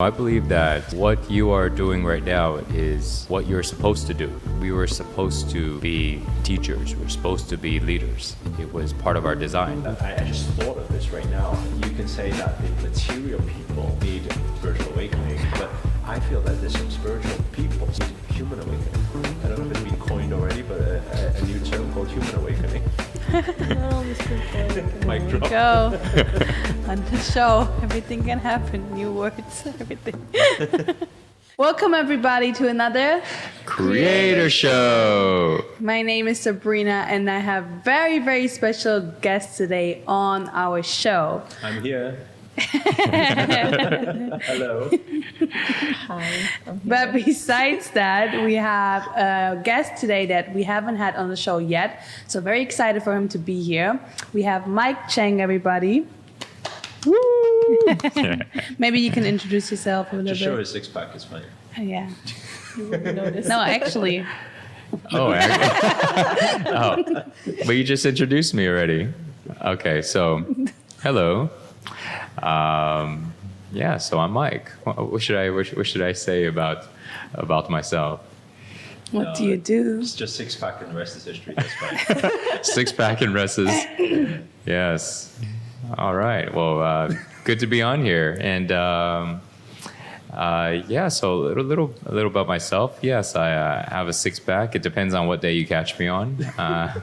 I believe that what you are doing right now is what you're supposed to do. We were supposed to be teachers. We're supposed to be leaders. It was part of our design. I just thought of this right now. You can say that the material people need spiritual awakening, but I feel that there's some spiritual people need human awakening. I don't know if it's been coined already, but a new term called human awakening. Mic drop. Go on the show. Everything can happen. New words, everything. Welcome everybody to another Creator Show. My name is Sabrina, and I have very, very special guests today on our show. I'm here. Hello. Hi. But besides that, we have a guest today that we haven't had on the show yet. So very excited for him to be here. We have Mike Chang, everybody. Woo! Maybe you can introduce yourself a little Just bit. show his SixPack is fine. Yeah. You wouldn't notice. No, actually. Oh, but you just introduced me already. Okay, so hello. So I'm Mike. What should I say about myself? What do you do? It's just SixPack and the rest is history. That's fine. SixPack and Resses. Yes. All right. Well, good to be on here. And so a little about myself. Yes, I have a six-pack. It depends on what day you catch me on. The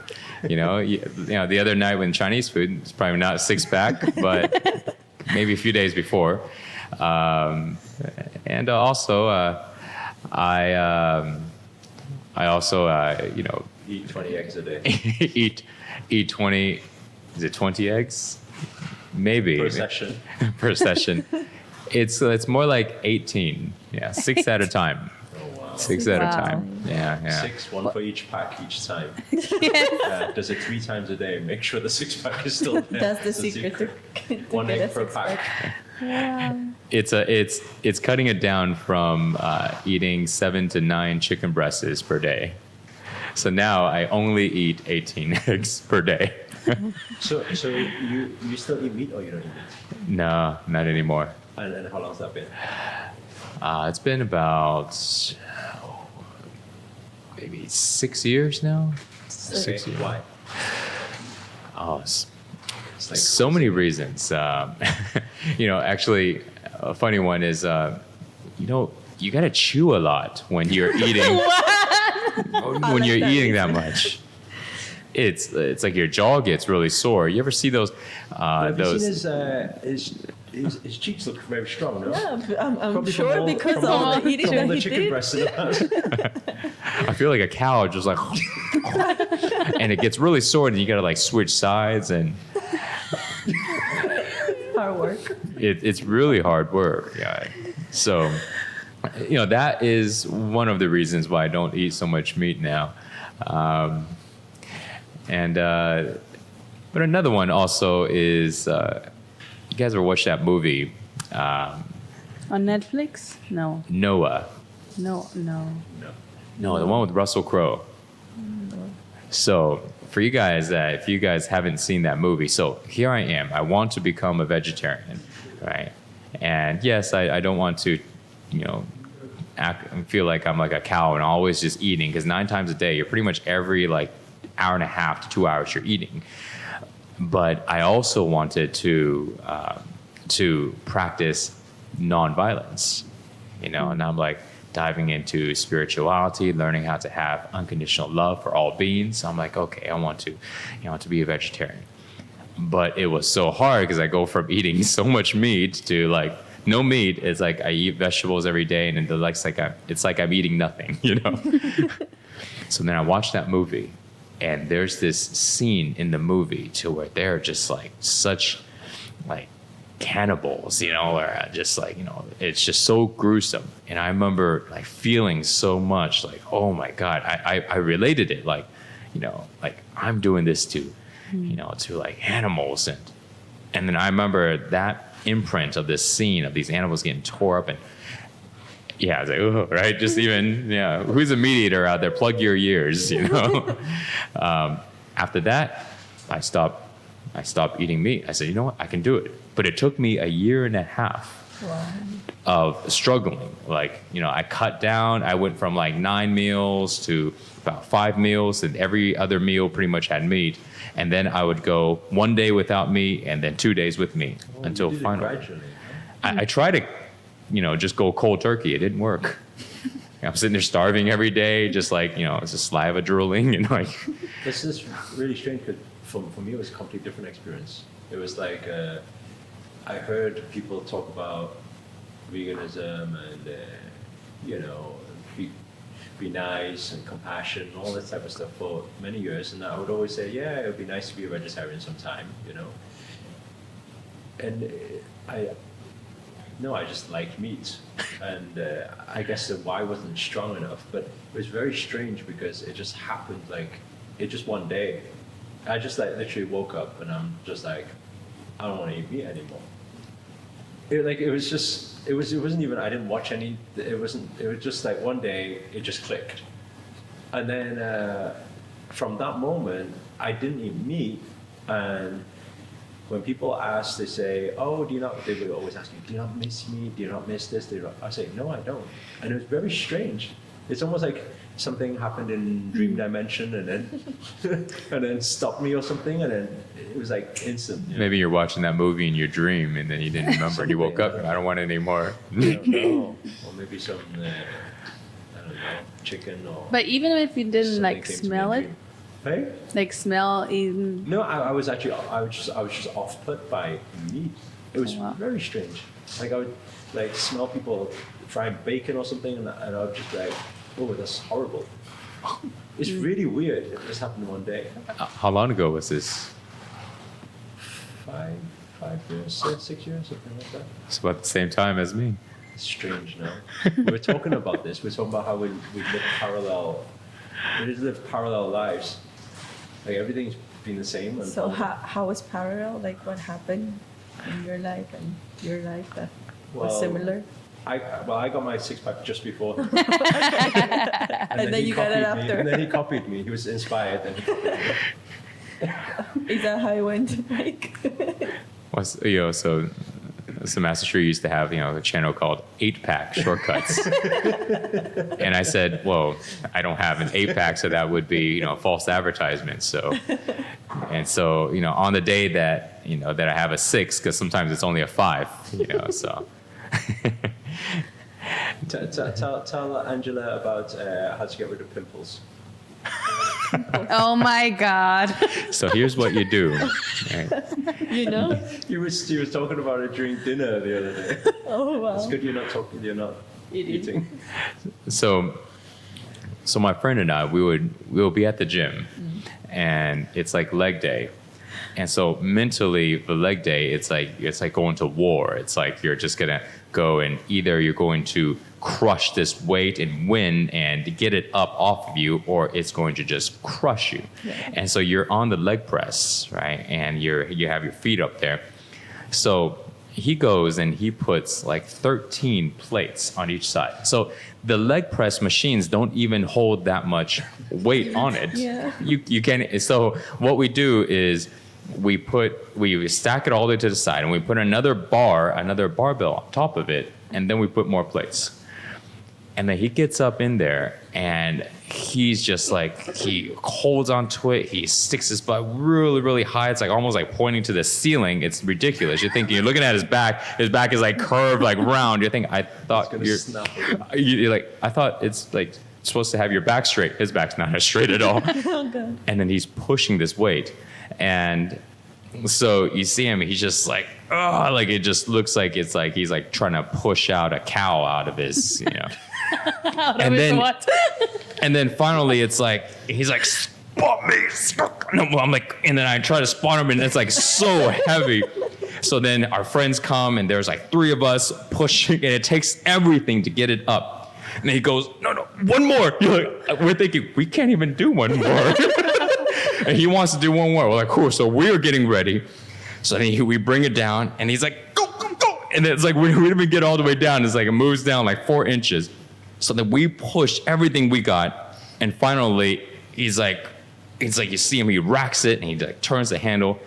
other night when Chinese food, it's probably not a six-pack, but maybe a few days before. I also Eat 20 eggs a day. eat 20. Is it 20 eggs? Maybe Per session. Per session. It's more like 18. Yeah, 6 at a time. Oh, wow. 6 at a Wow. time. Yeah. 6, one for each pack each time. Does it 3 times a day. Make sure the SixPack is still there. That's the secret to One get egg a per six-pack. pack. It's cutting it down from eating 7 to 9 chicken breasts per day. So now I only eat 18 eggs per day. So you still eat meat or you don't eat meat? No, not anymore. And how long's that been? It's been about maybe 6 years now. 6 years. Why? Oh, It's like so many reasons. Actually, a funny one is, you got to chew a lot when you're eating. When you're eating that much, it's like your jaw gets really sore. You ever see those? Have you seen his cheeks look very strong, no? Yeah, I'm Probably sure from all- because from of all all the eating from all that the he chicken did. breasts in the past. I feel like a cow, just like, and it gets really sore, and you got to like switch sides, and Hard work. it's really hard work. Yeah. So, that is one of the reasons why I don't eat so much meat now. But another one also is, you guys ever watched that movie, On Netflix? No. Noah? No. No, the one with Russell Crowe. So for you guys, if you guys haven't seen that movie, so here I am. I want to become a vegetarian, right? And yes, I don't want to, feel like I'm like a cow and always just eating, because 9 times a day, you're pretty much every like hour and a half to 2 hours you're eating. But I also wanted to practice nonviolence, and I'm like diving into spirituality, learning how to have unconditional love for all beings. So I'm like, okay, I want to be a vegetarian. But it was so hard because I go from eating so much meat to like no meat. It's like I eat vegetables every day, and it's like I'm eating nothing, So then I watched that movie. And there's this scene in the movie to where they're just like such like cannibals, or just like, it's just so gruesome. And I remember like feeling so much like, oh my God, I related it like, like I'm doing this to, to like animals. And then I remember that imprint of this scene of these animals getting tore up, and yeah, I was like, oh, right? Just even, who's a meat eater out there? Plug your ears, After that, I stopped eating meat. I said, you know what? I can do it. But it took me a year and a half Wow. of struggling. Like, I cut down. I went from like 9 meals to about 5 meals, and every other meal pretty much had meat. And then I would go 1 day without meat, and then 2 days with meat until you did it finally. gradually. I tried to, just go cold turkey. It didn't work. I'm sitting there starving every day, just like, it's a saliva drooling, and like. This is really strange because for me it was a completely different experience. It was like I heard people talk about veganism and be nice and compassion and all that type of stuff for many years, and I would always say, yeah, it would be nice to be a vegetarian sometime, And I just liked meat, and I guess the why wasn't strong enough. But it was very strange because it just happened just one day. I just like literally woke up and I'm just like, I don't want to eat meat anymore. It wasn't even, I didn't watch any. It was just like one day it just clicked, and then from that moment I didn't eat meat. And when people ask, they say, "Oh, they would always ask me, do you not miss me? Do you not miss this?" I say, "No, I don't." And it was very strange. It's almost like something happened in dream dimension and then stopped me or something, and then it was like instant. Maybe you're watching that movie in your dream, and then you didn't remember, and you woke up, I don't want it anymore. I don't know. Or maybe some, I don't know, chicken or. But even if you didn't something like came to me smell in it, dream. Hey? like smell even. No, I was just off put by meat. It was Wow. very strange. Like I would like smell people frying bacon or something, and I would just be like, oh, that's horrible. It's really weird. It just happened one day. How long ago was this? 5 years, 6 years, something like that. It's about the same time as me. It's strange, no? We were talking about this. We were talking about how we live parallel lives. Like everything's been the same. And So how was parallel? Like what happened in your life and your life that was Well, similar? I got my 6-pack just before him. And then he you got it copied me, after. And then he copied me. He was inspired, and he copied me. Is that how it went? Like So Master Sri used to have, a channel called 8-Pack Shortcuts. And I said, well, I don't have an 8-pack, so that would be, false advertisement. So on the day that, that I have a 6, because sometimes it's only a 5, so. Tell Angela about how to get rid of pimples. Oh my God. So here's what you do. Right? you know? He was talking about it during dinner the other day. Oh wow. It's good you're not eating. So my friend and I, we'll be at the gym, and it's like leg day. And so mentally, the leg day, it's like going to war. It's like you're just gonna go, and either you're going to crush this weight and win and get it up off of you, or it's going to just crush you. Yeah. And so you're on the leg press, right? And you have your feet up there. So he goes and he puts like 13 plates on each side. So the leg press machines don't even hold that much weight on it. Yeah. You can. So what we do is we stack it all the way to the side, and we put another barbell on top of it, and then we put more plates. And then he gets up in there, and he's just like, he holds onto it. He sticks his butt really, really high. It's like almost like pointing to the ceiling. It's ridiculous. You're thinking, you're looking at his back. His back is like curved, like round. You're thinking, I thought I thought it's like supposed to have your back straight. His back's not as straight at all. Oh god. And then he's pushing this weight. And so you see him, he's just like, oh, like it just looks like it's like he's like trying to push out a cow out of his, and then finally it's like he's like, spot me. No, I'm like, and then I try to spot him, and it's like so heavy. So then our friends come, and there's like 3 of us pushing, and it takes everything to get it up. And he goes, no, one more. We're thinking, we can't even do one more. And he wants to do one more. We're like, cool. So we're getting ready. So then we bring it down, and he's like, go. And it's like, we didn't even get all the way down. It's like, it moves down like 4 inches. So then we push everything we got. And finally, he's like, you see him, he racks it, and he like turns the handle.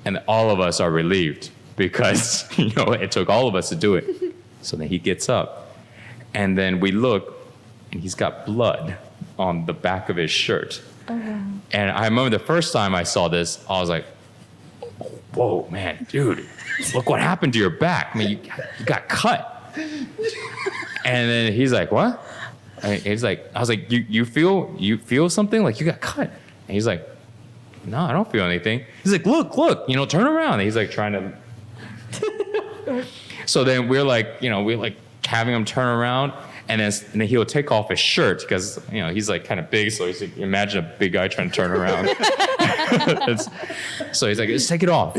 And all of us are relieved because, it took all of us to do it. So then he gets up, and then we look, and he's got blood on the back of his shirt. And I remember the first time I saw this, I was like, whoa, man, dude, look what happened to your back. I mean, you got cut. And then he's like, what? I was like, you feel something? Like you got cut. And he's like, no, I don't feel anything. He's like, look, turn around. And he's like trying to. So then we're like having him turn around. And then he'll take off his shirt because, he's like kind of big. So he's like, imagine a big guy trying to turn around. So he's like, just take it off,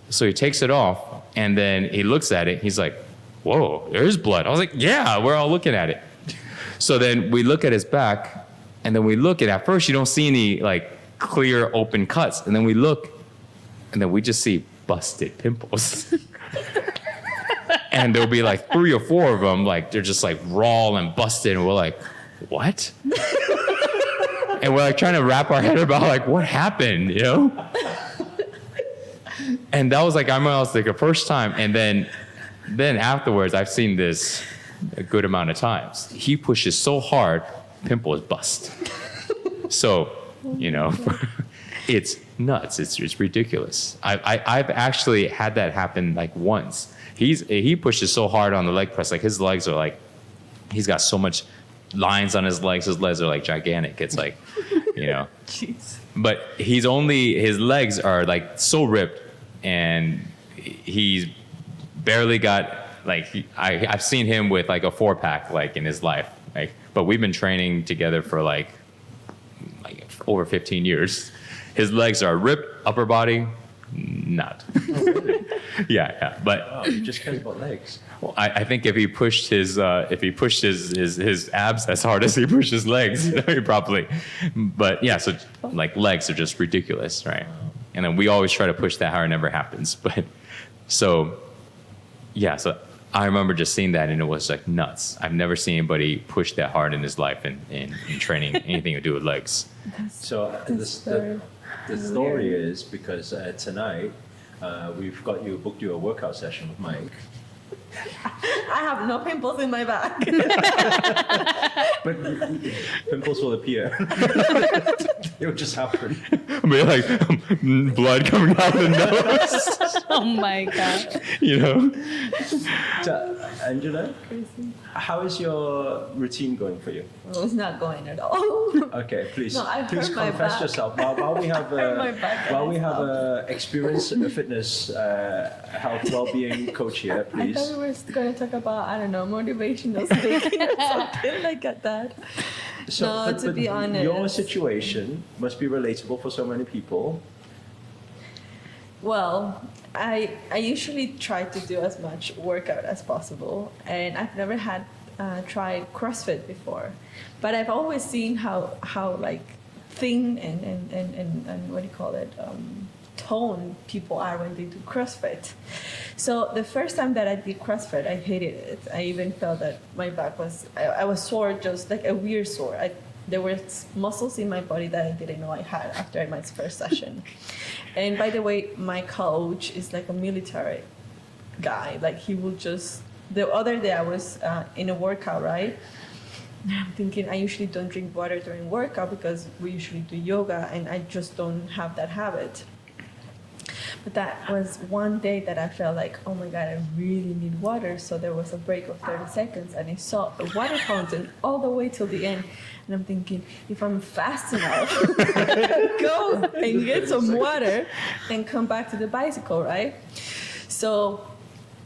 So he takes it off and then he looks at it. He's like, whoa, there's blood. I was like, yeah, we're all looking at it. So then we look at his back and then we look at first you don't see any like clear open cuts. And then we look and then we just see busted pimples. And there'll be like 3 or 4 of them, like they're just like raw and busted, and we're like, what? And we're like trying to wrap our head about like what happened, And that was like, I remember I was like the first time, and then afterwards I've seen this a good amount of times. He pushes so hard, pimples bust. So, it's nuts. It's ridiculous. I've actually had that happen like once. He pushes so hard on the leg press, like his legs are like, he's got so much lines on his legs. His legs are like gigantic. It's like, Jeez. But his legs are like so ripped, and he's barely got like I've seen him with like a 4-pack like in his life. Like, but we've been training together for like over 15 years. His legs are ripped, upper body, not. Oh, really? Yeah. But Wow, you just cares about legs. well, I think if he pushed his abs as hard as he pushed his legs, he probably. But yeah, so like legs are just ridiculous, right? And then we always try to push that hard, it never happens. But so I remember just seeing that, and it was like nuts. I've never seen anybody push that hard in his life in training anything to do with legs. So the story is because tonight we've booked you a workout session with Mike. I have no pimples in my back. But pimples will appear. It will just happen. I mean, like blood coming out the nose. Oh my God. So, Angela, how is your routine going for you? Well, it's not going at all. Okay, please No, please hurt my confess back. yourself. While we have My back while we and have stuff. a experienced fitness health well-being coach here, I please. thought we were going to talk about, I don't know, motivational speaking or something like that. No, to be honest. Your situation must be relatable for so many people. Well, I usually try to do as much workout as possible, and I've never had tried CrossFit before, but I've always seen how like thin and what do you call it, toned people are when they do CrossFit. So the first time that I did CrossFit, I hated it. I even felt that my back was I was sore, just like a weird sore. There were muscles in my body that I didn't know I had after my first session. And by the way, my coach is like a military guy. Like he will just, the other day I was in a workout, right? And I'm thinking I usually don't drink water during workout because we usually do yoga and I just don't have that habit. But that was one day that I felt like, oh my God, I really need water. So there was a break of 30 seconds and I saw a water fountain all the way till the end. And I'm thinking, if I'm fast enough, go and get some water and come back to the bicycle, right? So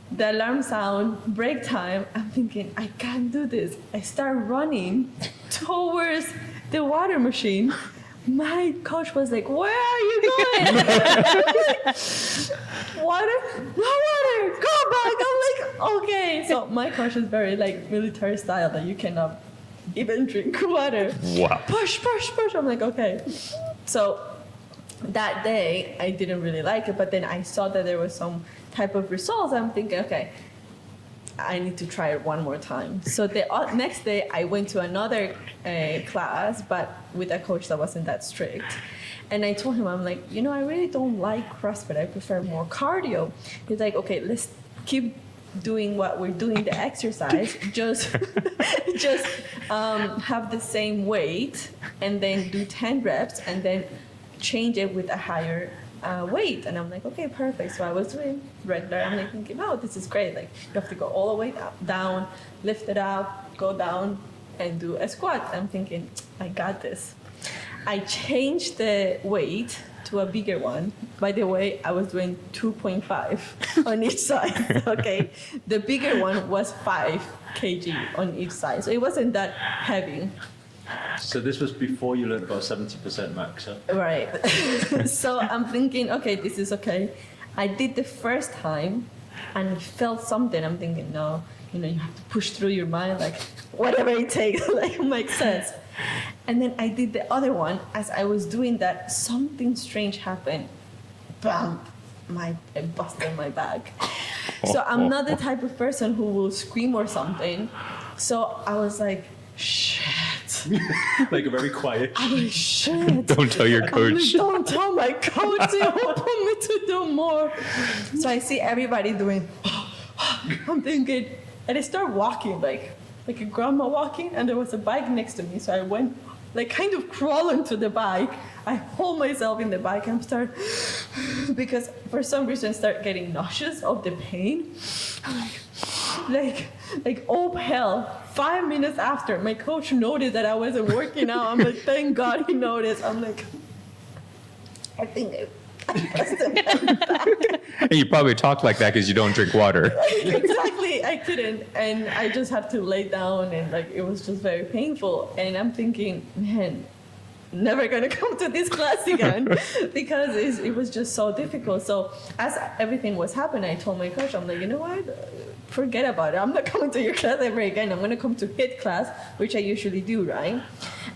the alarm sound, break time, I'm thinking, I can't do this. I start running towards the water machine. My coach was like, where are you going? Water? No water, go back. I'm like, okay. So my coach is very like military style that you cannot even drink water. Wow. Push. I'm like, okay. So that day I didn't really like it, but then I saw that there was some type of results. I'm thinking, okay, I need to try it one more time. So the next day I went to another class, but with a coach that wasn't that strict. And I told him, I'm like, I really don't like CrossFit. I prefer more cardio. He's like, okay, let's keep doing what we're doing the exercise, just have the same weight and then do 10 reps and then change it with a higher weight. And I'm like, okay, perfect. So I was doing regular. I'm like thinking, oh, this is great. Like you have to go all the way up, down, lift it up, go down and do a squat. I'm thinking, I got this. I changed the weight to a bigger one. By the way, I was doing 2.5 on each side, okay? The bigger one was 5 kg on each side, so it wasn't that heavy. So this was before you learned about 70% max, huh? Right. So I'm thinking, okay, this is okay. I did the first time and felt something. I'm thinking, no, you have to push through your mind, like whatever it takes, like makes sense. And then I did the other one. As I was doing that, something strange happened. Bam! I busted my back. So I'm not the type of person who will scream or something. So I was like, shit. Like a very quiet. I was like, shit. Don't tell your coach. Don't tell my coach. They want me to do more. So I see everybody doing. I'm thinking, and I start walking like a grandma walking, and there was a bike next to me. So I went, like, kind of crawling to the bike. I hold myself in the bike and start, because for some reason I start getting nauseous of the pain. Like oh hell. 5 minutes after, my coach noticed that I wasn't working out. I'm like, thank God he noticed. I'm like, I think I busted my back. And you probably talk like that because you don't drink water. Exactly, I couldn't, and I just had to lay down, and like it was just very painful. And I'm thinking, man, never gonna come to this class again because it was just so difficult. So as everything was happening, I told my coach, I'm like, you know what? Forget about it. I'm not coming to your class ever again. I'm gonna come to HIIT class, which I usually do, right?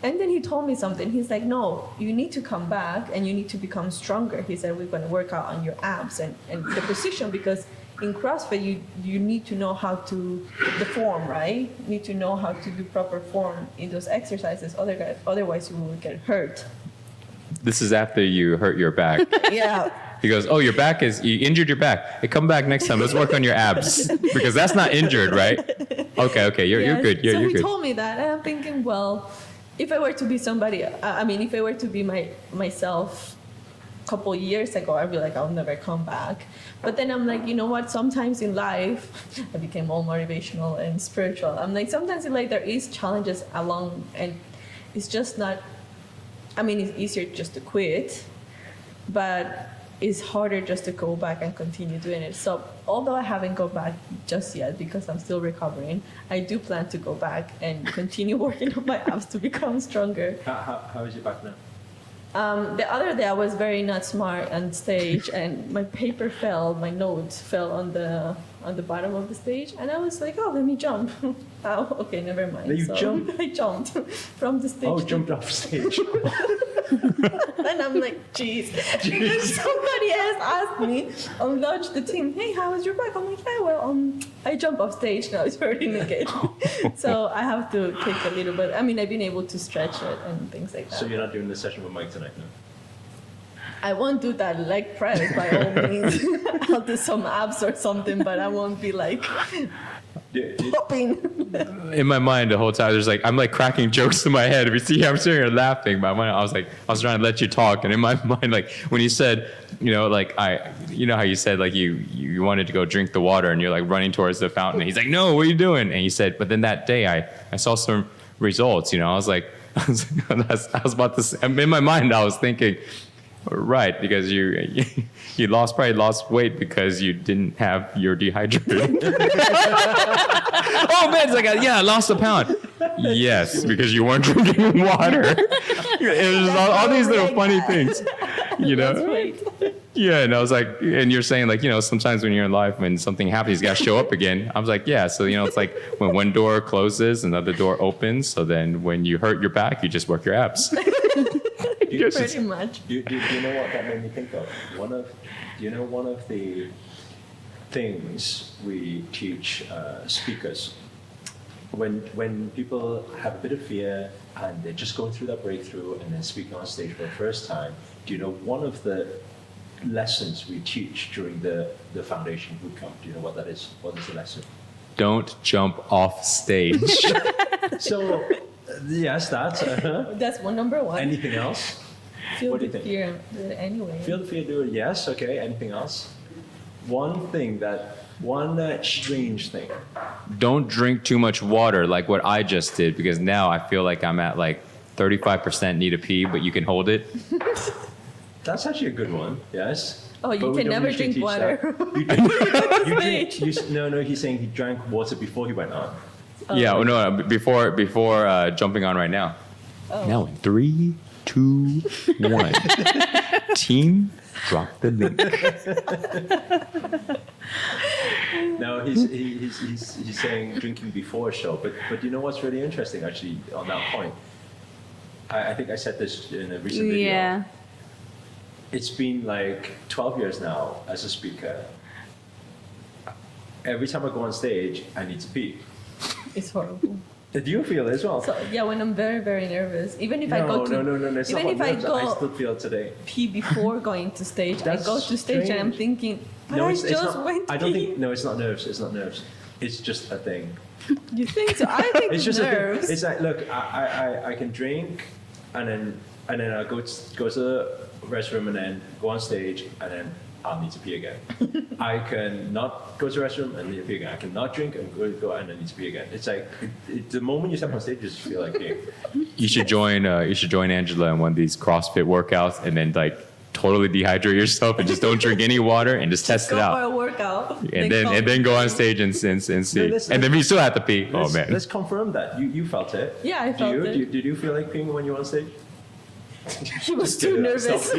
And then he told me something. He's like, no, you need to come back and you need to become stronger. He said, we're gonna work out on your abs and the position, because in CrossFit, you need to know how to, the form, right? You need to know how to do proper form in those exercises. Otherwise, you will get hurt. This is after you hurt your back. Yeah. He goes, oh, you injured your back. Hey, come back next time. Let's work on your abs. Because that's not injured, right? Okay, you're good. Yeah, so you're he good. told me that, and I'm thinking, well, if I were to be somebody, if I were to be myself a couple years ago, I'd be like, I'll never come back. But then I'm like, you know what? Sometimes in life, I became all motivational and spiritual. I'm like, sometimes in life there is challenges along, and it's just not. It's easier just to quit, but it's harder just to go back and continue doing it. So although I haven't gone back just yet because I'm still recovering, I do plan to go back and continue working on my abs to become stronger. How is your back now? The other day I was very not smart on stage, and my paper fell, my notes fell on the bottom of the stage, and I was like, oh, let me jump. Oh, okay, never mind. You jumped? I jumped from the stage. Oh, jumped off stage. And I'm like, geez. Because somebody else asked me on Lodge the team, hey, how was your back? I'm like, yeah, well, I jumped off stage, now it's hurting again. So I have to take a little bit. I've been able to stretch it and things like that. So you're not doing the session with Mike tonight, no? I won't do that leg press by all means. I'll do some abs or something, but I won't be like popping. In my mind the whole time, I'm like cracking jokes in my head. If you see, I'm sitting here laughing. But I was trying to let you talk, and in my mind, like when you said, how you said like you wanted to go drink the water, and you're like running towards the fountain. And he's like, no, what are you doing? And he said, but then that day I saw some results. I was about to say, in my mind, I was thinking. Right, because you probably lost weight because you didn't have your dehydrated. Oh man, it's like I lost a pound. Yes, because you weren't drinking water. It was all these little funny things, Yeah, and I was like, and you're saying like, sometimes when you're in life, when something happens, you got to show up again. I was like, yeah, so it's like when one door closes, another door opens. So then when you hurt your back, you just work your abs. Pretty much. Do you know what that made me think of? One of the things we teach speakers when people have a bit of fear and they're just going through that breakthrough and then speaking on stage for the first time. Do you know one of the lessons we teach during the foundation bootcamp. Do you know what that is? What is the lesson? Don't jump off stage. So, yes, that's. That's number one. Anything else? Feel what do the you think? fear anyway. Feel the fear, do it. Yes, okay. Anything else? One strange thing. Don't drink too much water like what I just did, because now I feel like I'm at like 35% need a pee, but you can hold it. That's actually a good one. Yes. Oh, you But we can don't never usually drink teach water. that. You drink. No. He's saying he drank water before he went on. Yeah, oh, no, before jumping on right now. Now in 3, 2, 1. Team, drop the link. No, he's saying drinking before a show. But you know what's really interesting actually on that point? I think I said this in a recent video. Yeah. It's been like 12 years now as a speaker. Every time I go on stage, I need to pee. It's horrible. Do you feel it as well? So yeah, when I'm very, very nervous, even if I No. go to It's not even if I nerves. I go still feel it today. pee before going to stage, That's I go to stage and I'm strange. thinking, but No, I it's just not. went to I don't pee. think. No, it's not nerves. It's not nerves. It's just a thing. You think so? I think It's it's just a nerves. thing. It's like, look, I can drink, and then I go to the restroom and then go on stage and then I'll need to pee again. I can not go to the restroom and need to pee again. I can not drink and go and then need to pee again. It's like the moment you step on stage, you just feel like peeing. You should join Angela in one of these CrossFit workouts and then like totally dehydrate yourself and just don't drink any water and just test Go it for out. a workout. And then go on stage and see. let's- And then you still have to pee. Oh Let's- man. Let's confirm that. You felt it. Yeah, I felt it. Did you feel like peeing when you were on stage? He was too nervous.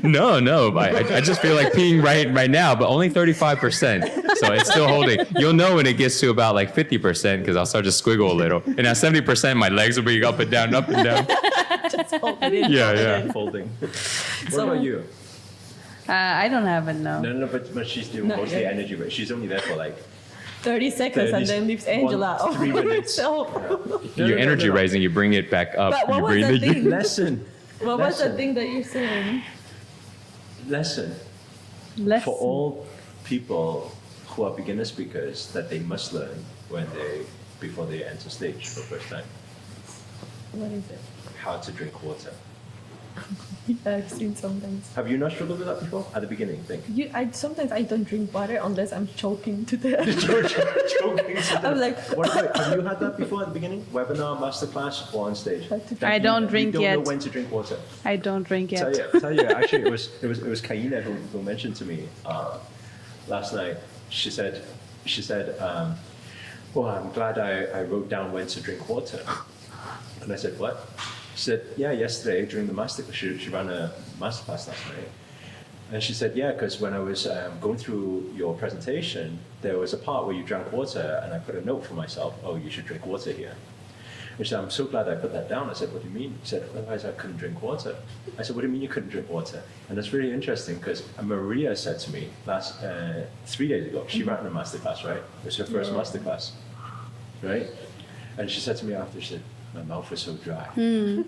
No. I just feel like peeing right now, but only 35%. So it's still holding. You'll know when it gets to about like 50% because I'll start to squiggle a little. And at 70%, my legs will be up and down, up and down. Just hold it in. Yeah. Folding. What So- about you? I don't have it, no. No, but she's doing Not mostly yet. energy, but she's only there for like 30 seconds 30 and then leaves Angela. 3 minutes. So, Your energy raising, you bring it back up. But what you was breathe the it. thing? lesson. what was the Lesson. thing that you're saying? Lesson. Lesson. For all people who are beginner speakers that they must learn before they enter stage for the first time. What is it? How to drink water. I've seen sometimes. Have you not struggled with that before? At the beginning, think. Sometimes I don't drink water unless I'm choking to death. Joking. I'm like, Have you had that before at the beginning? Webinar, masterclass, or on stage? I don't drink you don't yet. know when to drink water. I don't drink yet. Tell you. Actually, it was Kaina who mentioned to me last night. She said, "Well, I'm glad I wrote down when to drink water." And I said, "What?" She said, "Yeah, yesterday during the masterclass, she ran a masterclass last night." And she said, "Yeah, because when I was going through your presentation, there was a part where you drank water, and I put a note for myself. Oh, you should drink water here." And she said, "I'm so glad I put that down." I said, "What do you mean?" She said, "Otherwise I couldn't drink water." I said, "What do you mean you couldn't drink water?" And that's really interesting because Maria said to me 3 days ago, she ran a masterclass, right? It was her first masterclass, right? And she said to me after, she said, "My mouth was so dry."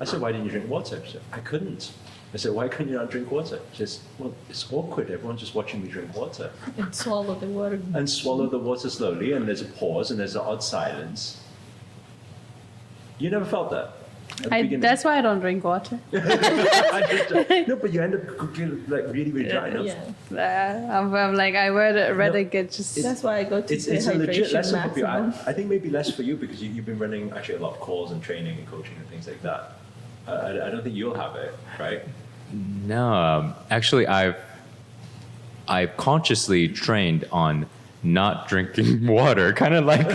I said, "Why didn't you drink water?" She said, "I couldn't." I said, "Why couldn't you not drink water?" She says, "Well, it's awkward. Everyone's just watching me drink water." and swallow the water. And swallow the water slowly, and there's a pause, and there's an odd silence. You never felt that? At the beginning? That's why I don't drink water. No, but you end up cooking like really, really dry. No? Yeah. I'm like, I rather get just. That's why I go to It's a legit dehydration lesson for people. maximum. I think maybe less for you because you've been running actually a lot of calls and training and coaching and things like that. I don't think you'll have it, right? No, actually, I've consciously trained on not drinking water, kind of like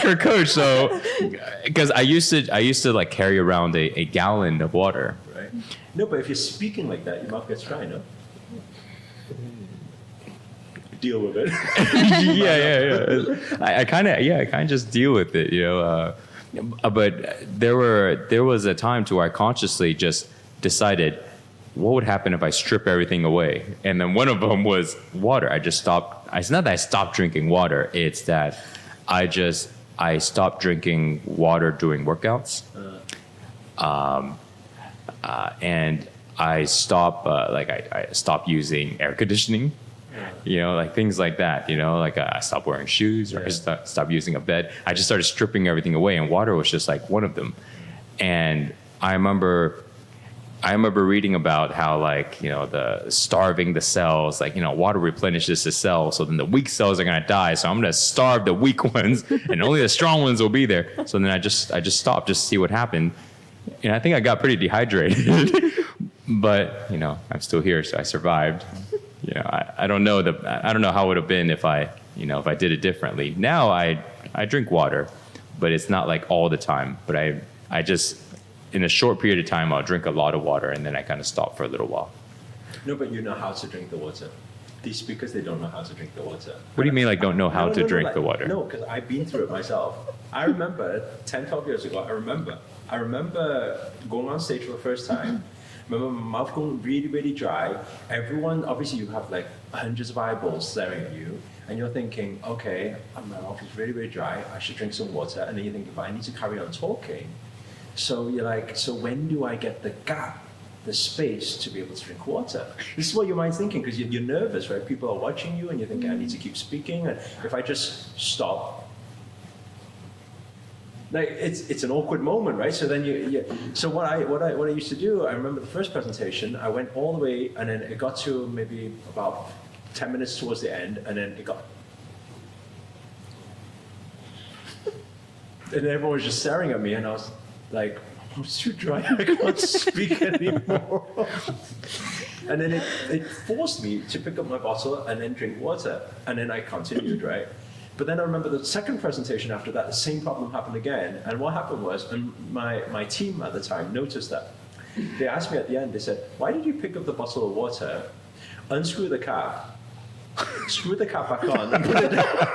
her coach. So, because I used to like carry around a gallon of water. Right. No, but if you're speaking like that, your mouth gets dry, no? Deal with it. Yeah. I kind of just deal with it, you know. But there was a time to where I consciously just decided, what would happen if I strip everything away? And then one of them was water. I just stopped. It's not that I stopped drinking water. It's that I stopped drinking water during workouts. And I stop I stop using air conditioning. You know, like things like that, you know, like I stopped wearing shoes, or I stopped using a bed. I just started stripping everything away, and water was just like one of them. And I remember reading about how, like, you know, the starving the cells, like, you know, water replenishes the cells. So then the weak cells are going to die. So I'm going to starve the weak ones and only the strong ones will be there. So then I just stopped just to see what happened. And I think I got pretty dehydrated, but, you know, I'm still here. So I survived. You know, I don't know how it would have been if I did it differently. Now I drink water, but it's not like all the time. But I just, in a short period of time, I'll drink a lot of water, and then I kind of stop for a little while. No, but you know how to drink the water. These speakers, they don't know how to drink the water. What do you mean, like, don't know how to drink the water? No, because I've been through it myself. I remember 10, 12 years ago, I remember going on stage for the first time. Remember my mouth going really, really dry. Everyone, obviously you have like hundreds of eyeballs staring at you, and you're thinking, okay, my mouth is really, really dry. I should drink some water. And then you think, but I need to carry on talking. So you're like, so when do I get the gap, the space to be able to drink water? This is what your mind's thinking, because you're nervous, right? People are watching you, and you're thinking, I need to keep speaking. And if I just stop, like it's an awkward moment, right? So then so what I used to do, I remember the first presentation, I went all the way, and then it got to maybe about 10 minutes towards the end, and then it got, and everyone was just staring at me, and I was like, I'm too dry, I can't speak anymore. And then it forced me to pick up my bottle and then drink water, and then I continued, right? But then I remember the second presentation after that, the same problem happened again. And what happened was, and my team at the time noticed that. They asked me at the end, they said, why did you pick up the bottle of water, unscrew the cap, screw the cap back on, and put it down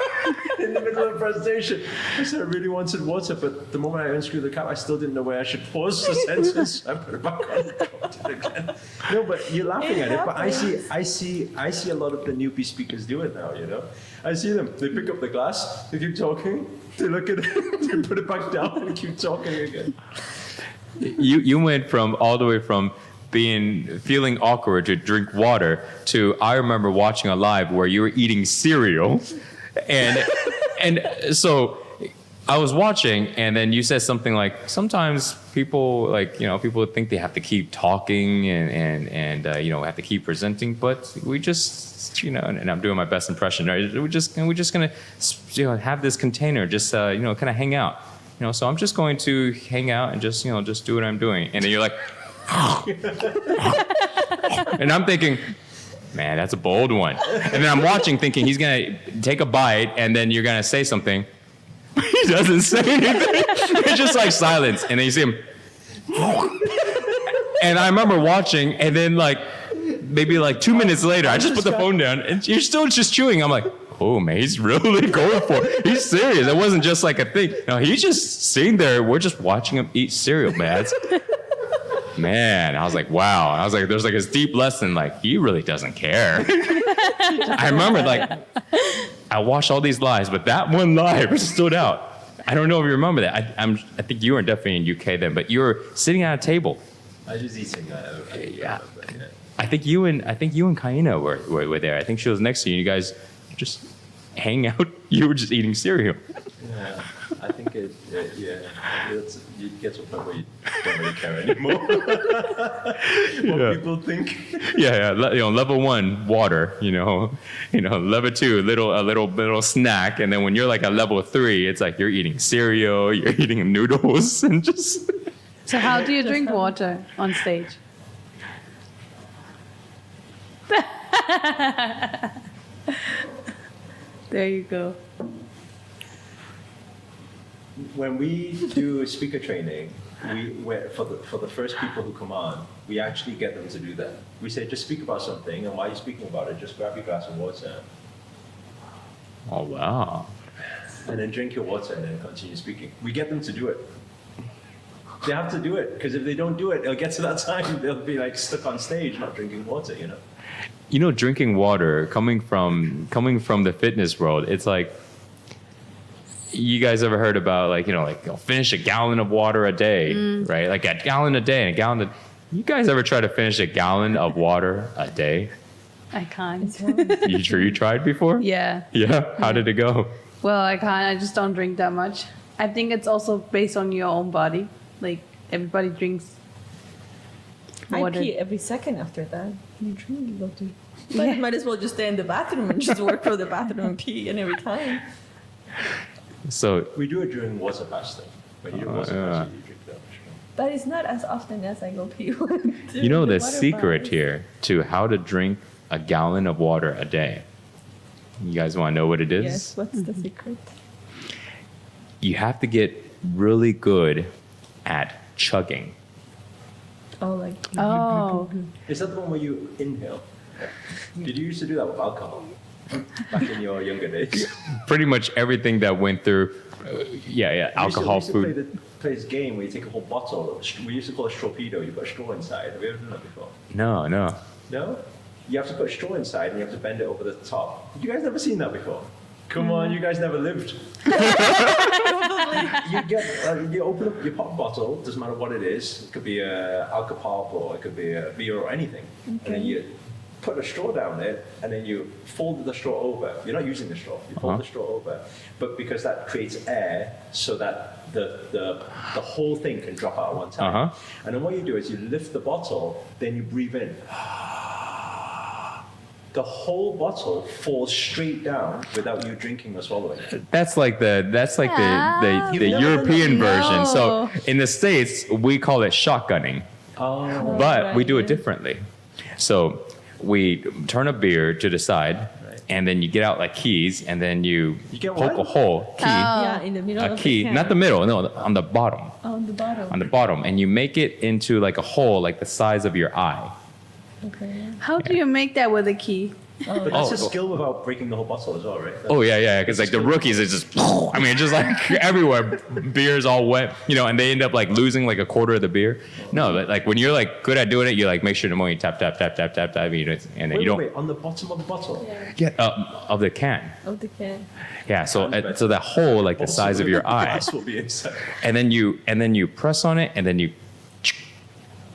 in the middle of the presentation? I said I really wanted water, but the moment I unscrewed the cap, I still didn't know where I should pause the sentence. I put it back on and dropped it again. No, but you're laughing at it, but I see a lot of the newbie speakers do it now, you know? I see them. They pick up the glass, they keep talking, they look at it, they put it back down and keep talking again. You went all the way from feeling awkward to drink water to, I remember watching a live where you were eating cereal, and so I was watching, and then you said something like, sometimes people, like, you know, people think they have to keep talking and you know, have to keep presenting, but we just, you know, and I'm doing my best impression, right? We're just gonna, you know, have this container, just you know, kind of hang out, you know. So I'm just going to hang out and just, you know, just do what I'm doing, and then you're like, and I'm thinking, man, that's a bold one. And then I'm watching, thinking he's gonna take a bite, and then you're gonna say something. He doesn't say anything. It's just like silence, and then you see him. And I remember watching, and then like maybe like 2 minutes later, I just put the phone down, and you're still just chewing. I'm like, oh man, he's really going for it. He's serious. It wasn't just like a thing. No, he's just sitting there. We're just watching him eat cereal, man. Man, I was like, wow. I was like, there's like this deep lesson, like, he really doesn't care. I remember, like, I watched all these lives, but that one live stood out. I don't know if you remember that. I think you were definitely in UK then, but you were sitting at a table. I was just eating. Yeah. I think you and Kaina were there. I think she was next to you. You guys just hang out. You were just eating cereal. Yeah, I think you get to a point where you don't really care anymore. What people think. Yeah. You know, level 1, water. You know, level 2, a little snack, and then when you're like at level 3, it's like you're eating cereal, you're eating noodles, and just. So how do you drink water on stage? There you go. When we do speaker training, for the first people who come on, we actually get them to do that. We say, just speak about something, and while you're speaking about it, just grab your glass of water. Oh wow! And then drink your water, and then continue speaking. We get them to do it. They have to do it, because if they don't do it, they'll get to that time, they'll be like stuck on stage, not drinking water, you know. You know, drinking water, coming from the fitness world, it's like, you guys ever heard about, like, you know, like, finish a gallon of water a day, right? Like a gallon a day and a gallon You guys ever try to finish a gallon of water a day? I can't. You tried before? Yeah. Yeah? How did it go? Well, I can't. I just don't drink that much. I think it's also based on your own body. Like, everybody drinks I water. pee every second after that. You truly go to. But might as well just stay in the bathroom and just work from the bathroom and pee and every time. So, We do it during water fasting. When you do water fasting, you drink that much. But it's not as often as I go pee. you know the secret here to how to drink a gallon of water a day. You guys want to know what it is? Yes, what's the secret? You have to get really good at chugging. Oh, like. Oh. Is that the one where you inhale? Did you used to do that with alcohol back in your younger days? Pretty much everything that went through, alcohol, we used to food. play this game where you take a whole bottle. We used to call it strawpedo. You put a straw inside. Have you ever done that before? No. No? You have to put a straw inside and you have to bend it over the top. You guys never seen that before? Come on, you guys never lived. You open up your pop bottle, doesn't matter what it is. It could be a alcopop or it could be a beer or anything. And then you put a straw down there and then you fold the straw over. You're not using the straw, you fold the straw over. But because that creates air so that the whole thing can drop out at one time. And then what you do is you lift the bottle, then you breathe in. The whole bottle falls straight down without you drinking or swallowing. That's like the European version. So in the States, we call it shotgunning, but we do it differently. So we turn a beer to the side, and then you get out like keys, and then you get poke what? a hole, key, Yeah, in the middle a of key, the can. not the middle, no, on the bottom, On the bottom. on the bottom, and you make it into like a hole like the size of your eye. Okay. How do you make that with a key? But that's Oh. a skill without breaking the whole bottle as well, right? Oh yeah, because like the rookies, it's just, I mean, just like everywhere, beer's all wet, and they end up like losing like a quarter of the beer. No, but like when you're like good at doing it, you like make sure the more you tap, and then you don't. Wait, on the bottom of the bottle? Yeah, of the can. Of the can. Yeah, so that hole like the size of your eye, Glass will be inside. and then you press on it, and then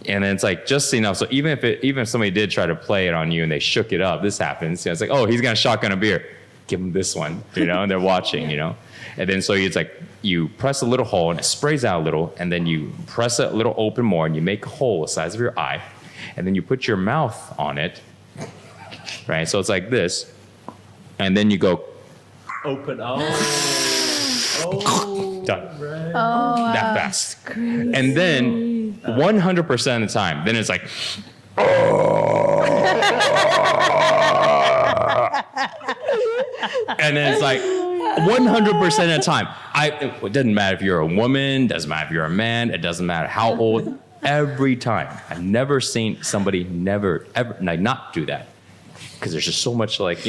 it's like just enough. So even if somebody did try to play it on you and they shook it up, this happens. It's like, oh, he's gonna shotgun a beer, give him this one, and they're watching, and then so it's like you press a little hole and it sprays out a little, and then you press it a little open more and you make a hole the size of your eye, and then you put your mouth on it, right? So it's like this, and then you go Open. Oh. done. Right. Oh, That fast. And then 100% of the time, then it's like, and then it's like 100% of the time. It doesn't matter if you're a woman, doesn't matter if you're a man, it doesn't matter how old, every time. I've never seen somebody ever like not do that. Because there's just so much like,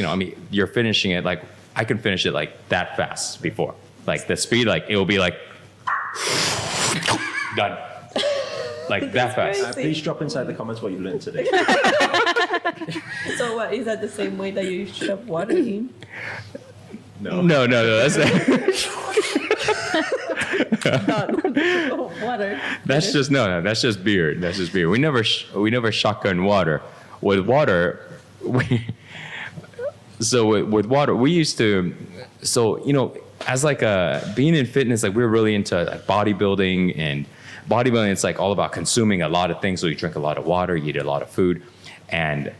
you're finishing it like, I can finish it like that fast before. Like the speed, like it will be like, done. Like that fast. Please drop inside the comments what you learned today. So what, is that the same way that you shove water in? No. No, that's Water. that's just beer. That's just beer. We never shotgun water. With water, with water, we used to. So as like being in fitness, like we were really into like bodybuilding, and bodybuilding, it's like all about consuming a lot of things. So you drink a lot of water, you eat a lot of food, and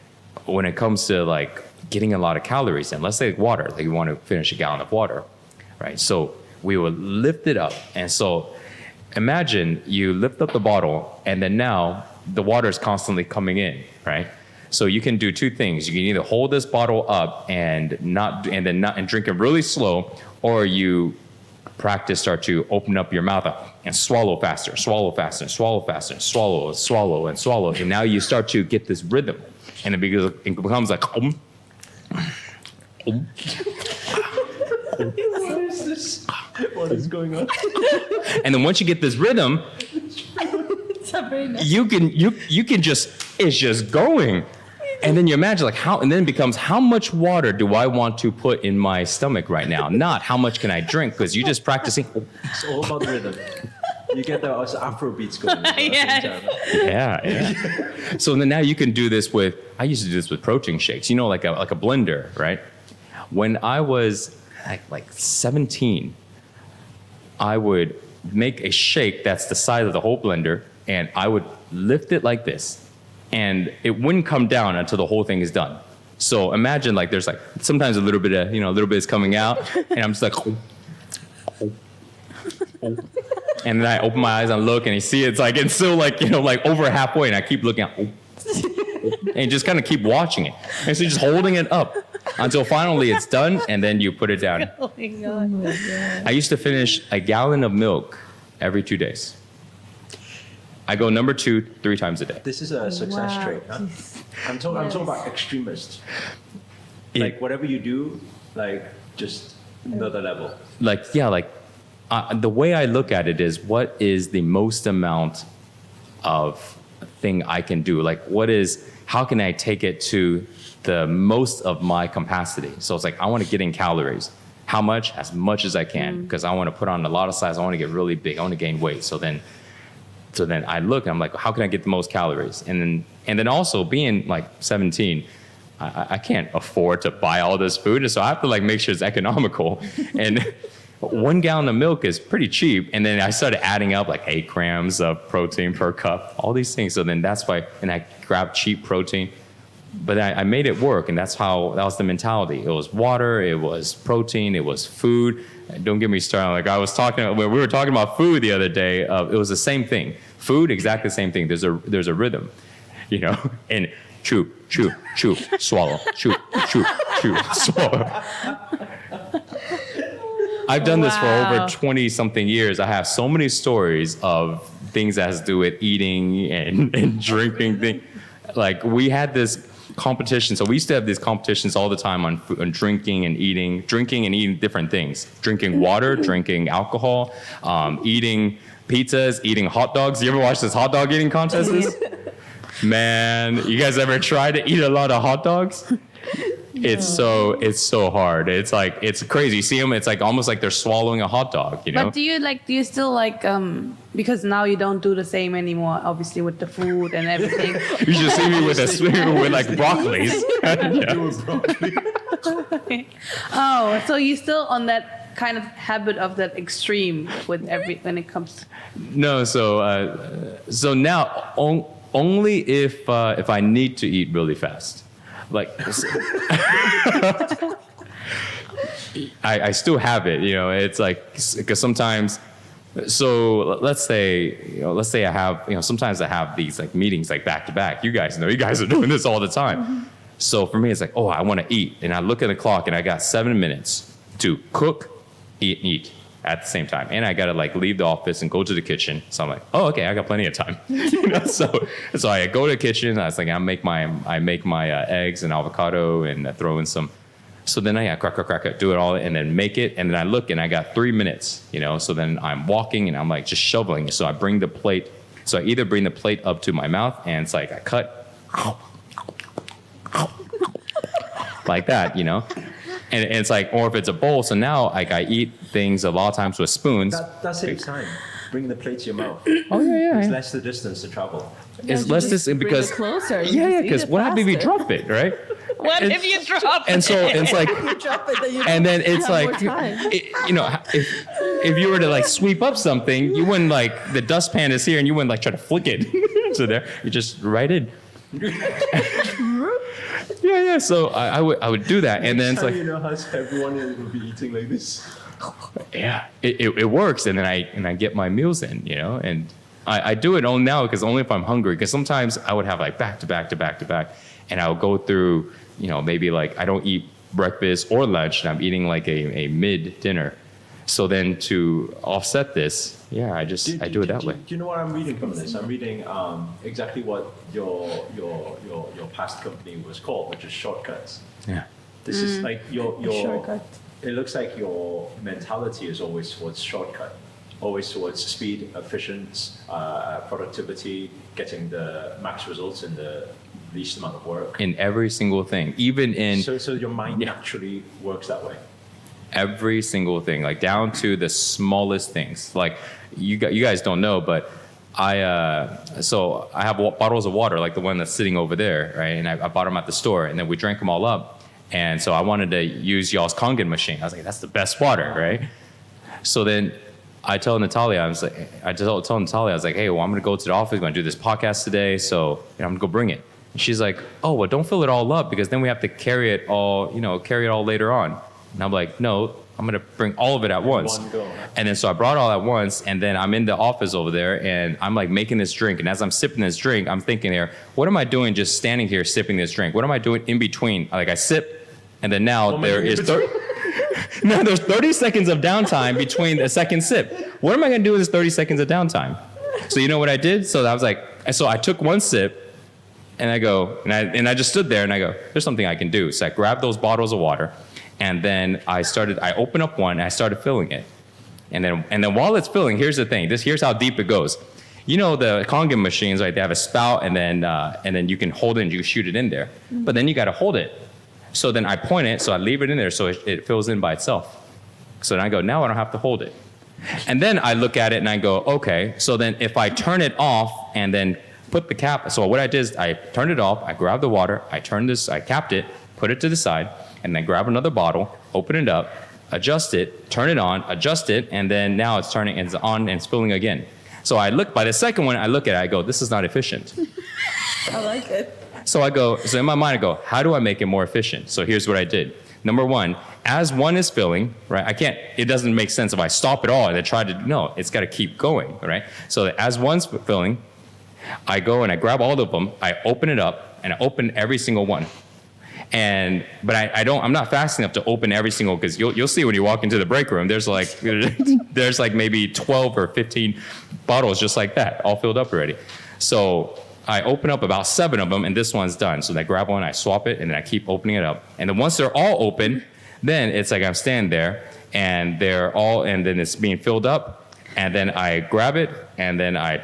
when it comes to like getting a lot of calories in, let's say water, like you want to finish a gallon of water, right? So we would lift it up, and so imagine you lift up the bottle, and then now the water is constantly coming in, right? So you can do two things. You can either hold this bottle up and drink it really slow, or you start to open up your mouth up and swallow faster, and swallow, and swallow. And now you start to get this rhythm, and it becomes like, What is going on? and then once you get this rhythm, It's a very nice. you can just, it's just going. And then you imagine and then it becomes, how much water do I want to put in my stomach right now? Not how much can I drink, because you're just practicing. It's all about the rhythm. You get those Afro beats going. Yes. Yeah. So then now you can do this with, I used to do this with protein shakes, you know, like a blender, right? When I was like 17, I would make a shake that's the size of the whole blender, and I would lift it like this, and it wouldn't come down until the whole thing is done. So imagine like there's like sometimes a little bit of, a little bit is coming out, and I'm just like, and then I open my eyes and look, and you see it's still like, like over halfway, and I keep looking at, and just kind of keep watching it. And so you're just holding it up until finally it's done, and then you put it down. Oh my God. I used to finish a gallon of milk every 2 days. I go number 2 3 times a day. This is a success Wow. trait. Huh? I'm talking about extremists. Like whatever you do, like just another level. The way I look at it is, what is the most amount of thing I can do? Like, how can I take it to the most of my capacity? So it's like, I want to get in calories. How much? As much as I can, because I want to put on a lot of size. I want to get really big. I want to gain weight. So then I look and I'm like, how can I get the most calories? And then also being like 17, I can't afford to buy all this food. And so I have to like make sure it's economical. And 1 gallon of milk is pretty cheap. And then I started adding up like 8 grams of protein per cup, all these things. So then that's why, and I grabbed cheap protein, but I made it work. And that was the mentality. It was water, it was protein, it was food. Don't get me started. Like we were talking about food the other day. It was the same thing. Food, exactly the same thing. There's a rhythm, and chew, chew, chew, swallow, chew, chew, chew, swallow. I've done this for over 20 something years. I have so many stories of things that has to do with eating and drinking things. Like we had this competition. So we used to have these competitions all the time on drinking and eating different things. Drinking water, drinking alcohol, eating pizzas, eating hot dogs. You ever watch this hot dog eating contests? Man, you guys ever try to eat a lot of hot dogs? It's so hard. It's crazy. You see them, it's like almost like they're swallowing a hot dog, But do you still like, because now you don't do the same anymore, obviously with the food and everything. You just see me with like broccolis. Oh, so you're still on that kind of habit of that extreme with when it comes. No, so now only if I need to eat really fast. Like, I still have it, it's like, because sometimes, so let's say I have, sometimes I have these like meetings like back to back. You guys are doing this all the time. Mm-hmm. So for me, it's like, oh, I want to eat. And I look at the clock and I got 7 minutes to cook, eat at the same time. And I got to like leave the office and go to the kitchen. So I'm like, oh, okay, I got plenty of time. So I go to the kitchen. I was like, I make my eggs and avocado and throw in some. So then I crack, do it all and then make it. And then I look and I got 3 minutes, So then I'm walking and I'm like just shoveling. So I bring the plate. So I either bring the plate up to my mouth and it's like I cut like that, And it's like, or if it's a bowl, so now like I eat things a lot of times with spoons. That saves time. Bring the plate to your mouth. Oh yeah. It's less the distance to travel. It's less distance because closer. Because what happens if you drop it, right? What if you drop it? And so it's like, You drop it, then you and then it's have like, more time. if you were to like sweep up something, you wouldn't like the dustpan is here, and you wouldn't like try to flick it to there. You just right in. Yeah. So I would do that, and then it's like, how everyone will be eating like this. Yeah, it works, and then I get my meals in, and I do it only now because only if I'm hungry. Because sometimes I would have like back to back, and I'll go through, maybe like I don't eat breakfast or lunch, and I'm eating like a mid dinner. So then to offset this, I do it that way. Do you know what I'm reading from this? I'm reading exactly what your past company was called, which is Shortcuts. Yeah. This is like your Shortcut. It looks like your mentality is always towards shortcut, always towards speed, efficiency, productivity, getting the max results in the least amount of work. In every single thing, even in So your mind naturally works that way. Every single thing, like down to the smallest things. Like you guys don't know, but I have bottles of water, like the one that's sitting over there, right? And I bought them at the store, and then we drank them all up. And so I wanted to use y'all's Kangen machine. I was like, that's the best water, right? So then I told Natalia, I was like, hey, well, I'm gonna go to the office, I'm gonna do this podcast today, so I'm gonna go bring it. And she's like, oh, well, don't fill it all up because then we have to carry it all later on. And I'm like, no, I'm gonna bring all of it at once. One go. And then so I brought it all at once, and then I'm in the office over there, and I'm like making this drink. And as I'm sipping this drink, I'm thinking here, what am I doing just standing here sipping this drink? What am I doing in between? Like I sip, and then now there's 30 seconds of downtime between the second sip. What am I gonna do with this 30 seconds of downtime? So you know what I did? So I was like, so I took one sip, and I go, and I just stood there, and I go, there's something I can do. So I grabbed those bottles of water. And then I opened up one and I started filling it. And then while it's filling, here's the thing. Here's how deep it goes. You know the Kangen machines, right? They have a spout and then you can hold it and you shoot it in there. But then you got to hold it. So then I point it, so I leave it in there so it fills in by itself. So then I go, now I don't have to hold it. And then I look at it and I go, okay. So then if I turn it off and then put the cap, so what I did is I turned it off, I grabbed the water, I capped it, put it to the side, and then grab another bottle, open it up, adjust it, turn it on, adjust it, and then now it's turning, it's on and spilling again. So by the second one, I look at it, I go, this is not efficient. I like it. So in my mind, I go, how do I make it more efficient? So here's what I did. Number one, as one is filling, right, it doesn't make sense if I stop it all and then no, it's got to keep going, right? So as one's filling, I go and I grab all of them, I open it up, and I open every single one. But I'm not fast enough to open every single, because you'll see when you walk into the break room, there's like maybe 12 or 15 bottles just like that, all filled up already. So I open up about 7 of them, and this one's done. So I grab one, I swap it, and then I keep opening it up. And then once they're all open, then it's like I'm standing there, and then it's being filled up, and then I grab it, and then I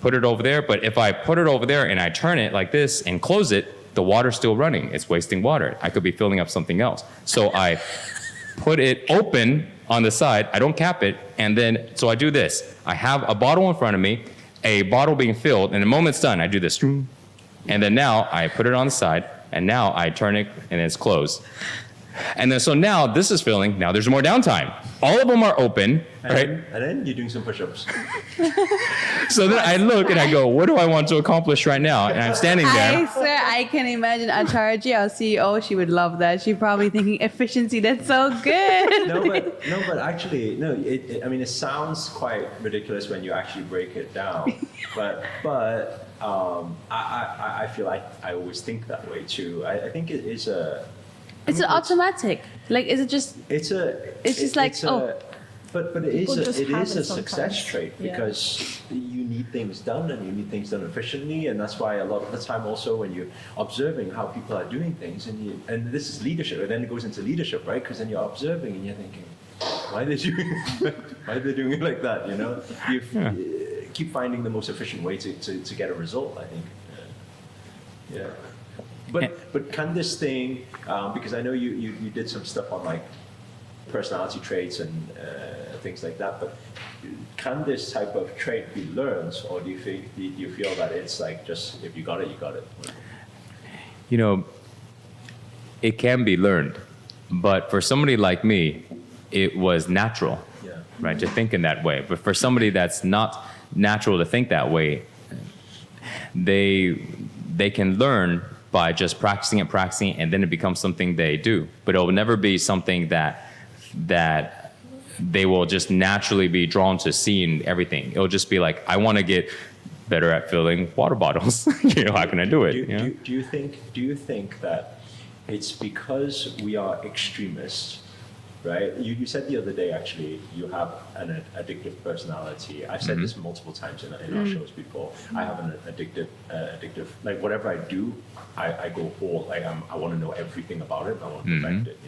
put it over there. But if I put it over there and I turn it like this and close it, the water's still running. It's wasting water. I could be filling up something else. So I put it open on the side. I don't cap it. And then, so I do this. I have a bottle in front of me, a bottle being filled, and the moment it's done, I do this. And then now I put it on the side, and now I turn it, and it's closed. And then, so now this is filling. Now there's more downtime. All of them are open, right? And then you're doing some push-ups. So then I look and I go, what do I want to accomplish right now? And I'm standing there. I swear, I can imagine Acharji, our CEO, she would love that. She's probably thinking, efficiency, that's so good. but actually, it sounds quite ridiculous when you actually break it down. But I feel like I always think that way too. I think it is a... It's an automatic. Like, is it just... But it is a success trait because you need things done and you need things done efficiently, and that's why a lot of the time also when you're observing how people are doing things, and this is leadership, and then it goes into leadership, right? Because then you're observing and you're thinking, why are they doing it like that? You know, you keep finding the most efficient way to get a result. I think, yeah. But can this thing, because I know you did some stuff on like personality traits and things like that, but can this type of trait be learned, or do you feel that it's like just if you got it, you got it? You know, it can be learned, but for somebody like me, it was natural, right, to think in that way. But for somebody that's not natural to think that way, they can learn by just practicing, and then it becomes something they do. But it will never be something that they will just naturally be drawn to seeing everything. It'll just be like, I want to get better at filling water bottles. How can I do it? Do you think that it's because we are extremists, right? You said the other day, actually, you have an addictive personality. I've said this multiple times in our shows before. I have an addictive, like whatever I do, I go all, like I want to know everything about it. I want to perfect it,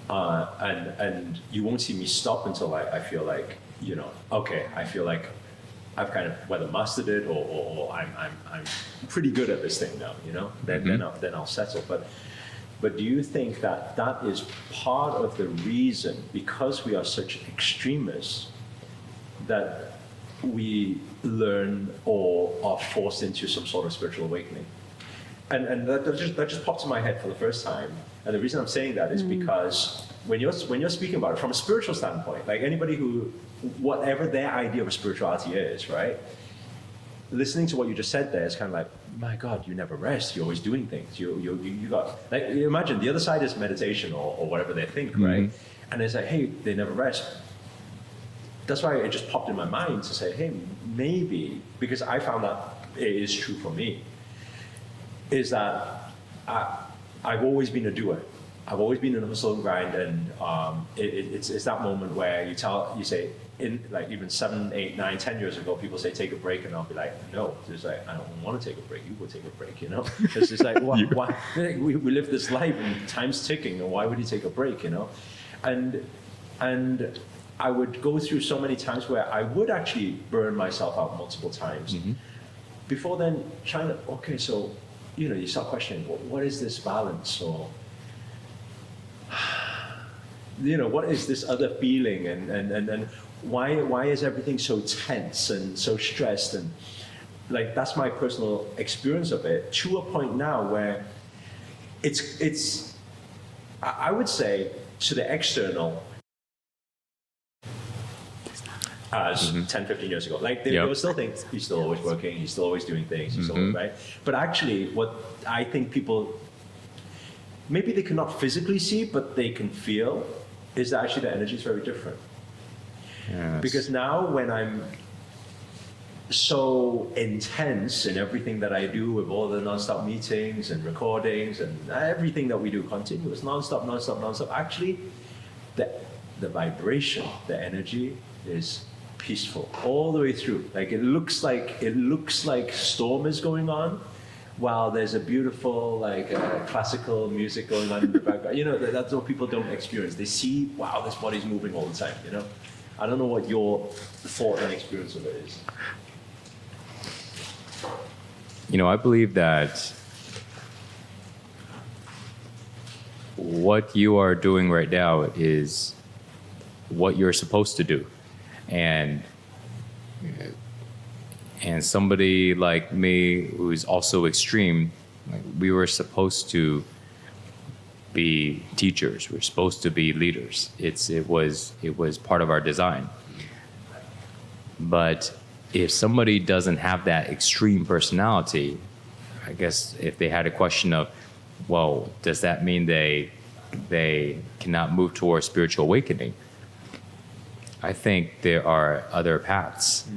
and you won't see me stop until I feel like, okay, I feel like I've kind of whether mastered it or I'm pretty good at this thing now, then I'll settle. But But do you think that that is part of the reason, because we are such extremists, that we learn or are forced into some sort of spiritual awakening? And that just popped in my head for the first time. And the reason I'm saying that is because when you're speaking about it from a spiritual standpoint, like anybody who, whatever their idea of spirituality is, right? Listening to what you just said there is kind of like, my God, you never rest. You're always doing things. You got, like, you imagine the other side is meditation or whatever they think, right? And it's like, hey, they never rest. That's why it just popped in my mind to say, hey, maybe, because I found that it is true for me, is that I've always been a doer. I've always been in a hustle and grind, and it's that moment where you say, in like even 7, 8, 9, 10 years ago, people say take a break, and I'll be like, no, it's just like, I don't want to take a break. You go take a break, you know. It's just like, why? We live this life and time's ticking, and why would you take a break, you know? And I would go through so many times where I would actually burn myself out multiple times. Before then, trying to, okay, so, you know, you start questioning, what is this balance? Or, you know, what is this other feeling? And why is everything so tense and so stressed? And like, that's my personal experience of it, to a point now where it's I would say, to the external, as 10, 15 years ago. Like, they will still think he's still always working, he's still always doing things, he's still, right? But actually, what I think people, maybe they cannot physically see, but they can feel, is that actually the energy is very different. Yes. Because now when I'm so intense in everything that I do, with all the non-stop meetings and recordings and everything that we do, continuous, non-stop, actually, the vibration, the energy is peaceful all the way through. Like, it looks like storm is going on, while there's a beautiful, like, classical music going on in the background. You know, that's what people don't experience. They see, wow, this body's moving all the time, you know? I don't know what your thought and experience of it is. You know, I believe that what you are doing right now is what you're supposed to do. And somebody like me who's also extreme, like, we were supposed to be teachers. We're supposed to be leaders. It was part of our design. But if somebody doesn't have that extreme personality, I guess if they had a question of, well, does that mean they cannot move towards spiritual awakening? I think there are other paths,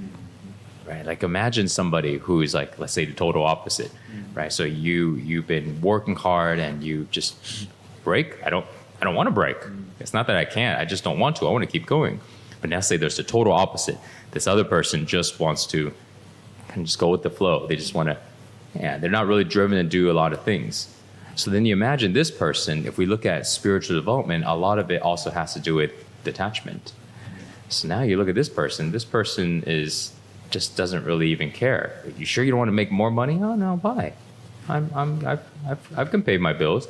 right? Like, imagine somebody who's like, let's say, the total opposite, right? So you've been working hard and you just break. I don't want to break. It's not that I can't. I just don't want to. I want to keep going. But now say there's the total opposite. This other person just wants to kind of just go with the flow. They just want to, they're not really driven to do a lot of things. So then you imagine this person, if we look at spiritual development, a lot of it also has to do with detachment. So now you look at this person is just doesn't really even care. You sure you don't want to make more money? Oh no, why? I can pay my bills.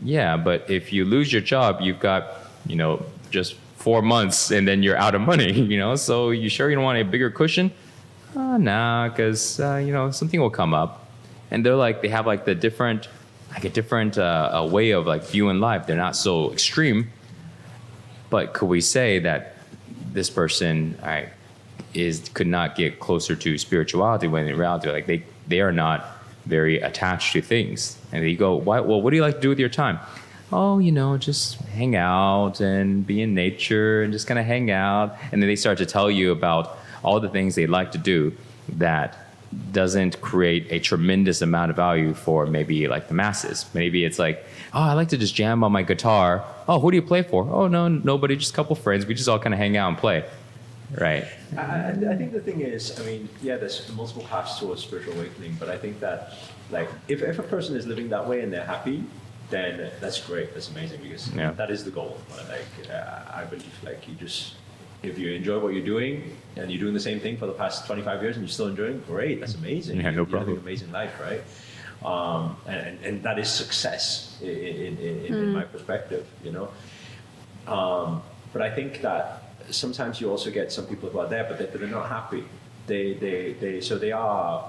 Yeah, but if you lose your job, you've got, you know, just 4 months and then you're out of money, you know? So you sure you don't want a bigger cushion? Oh, nah, because, you know, something will come up. And they're like, they have like a different way of like viewing life. They're not so extreme. But could we say that this person could not get closer to spirituality, when in reality, like, they are not very attached to things? And you go, what do you like to do with your time? Oh, you know, just hang out and be in nature and just kind of hang out. And then they start to tell you about all the things they like to do that doesn't create a tremendous amount of value for maybe like the masses. Maybe it's like, oh, I like to just jam on my guitar. Oh, who do you play for? Oh, no, nobody, just a couple friends. We just all kind of hang out and play. Right. I think the thing is, I mean, yeah, there's multiple paths towards spiritual awakening, but I think that, like, if a person is living that way and they're happy, then that's great. That's amazing, because that is the goal. Like, I believe, like, if you enjoy what you're doing and you're doing the same thing for the past 25 years and you're still enjoying, great. That's amazing. Yeah, no problem. You're living an amazing life, right? and that is success in my perspective, you know. But I think that sometimes you also get some people who are there, but they're not happy. So they are,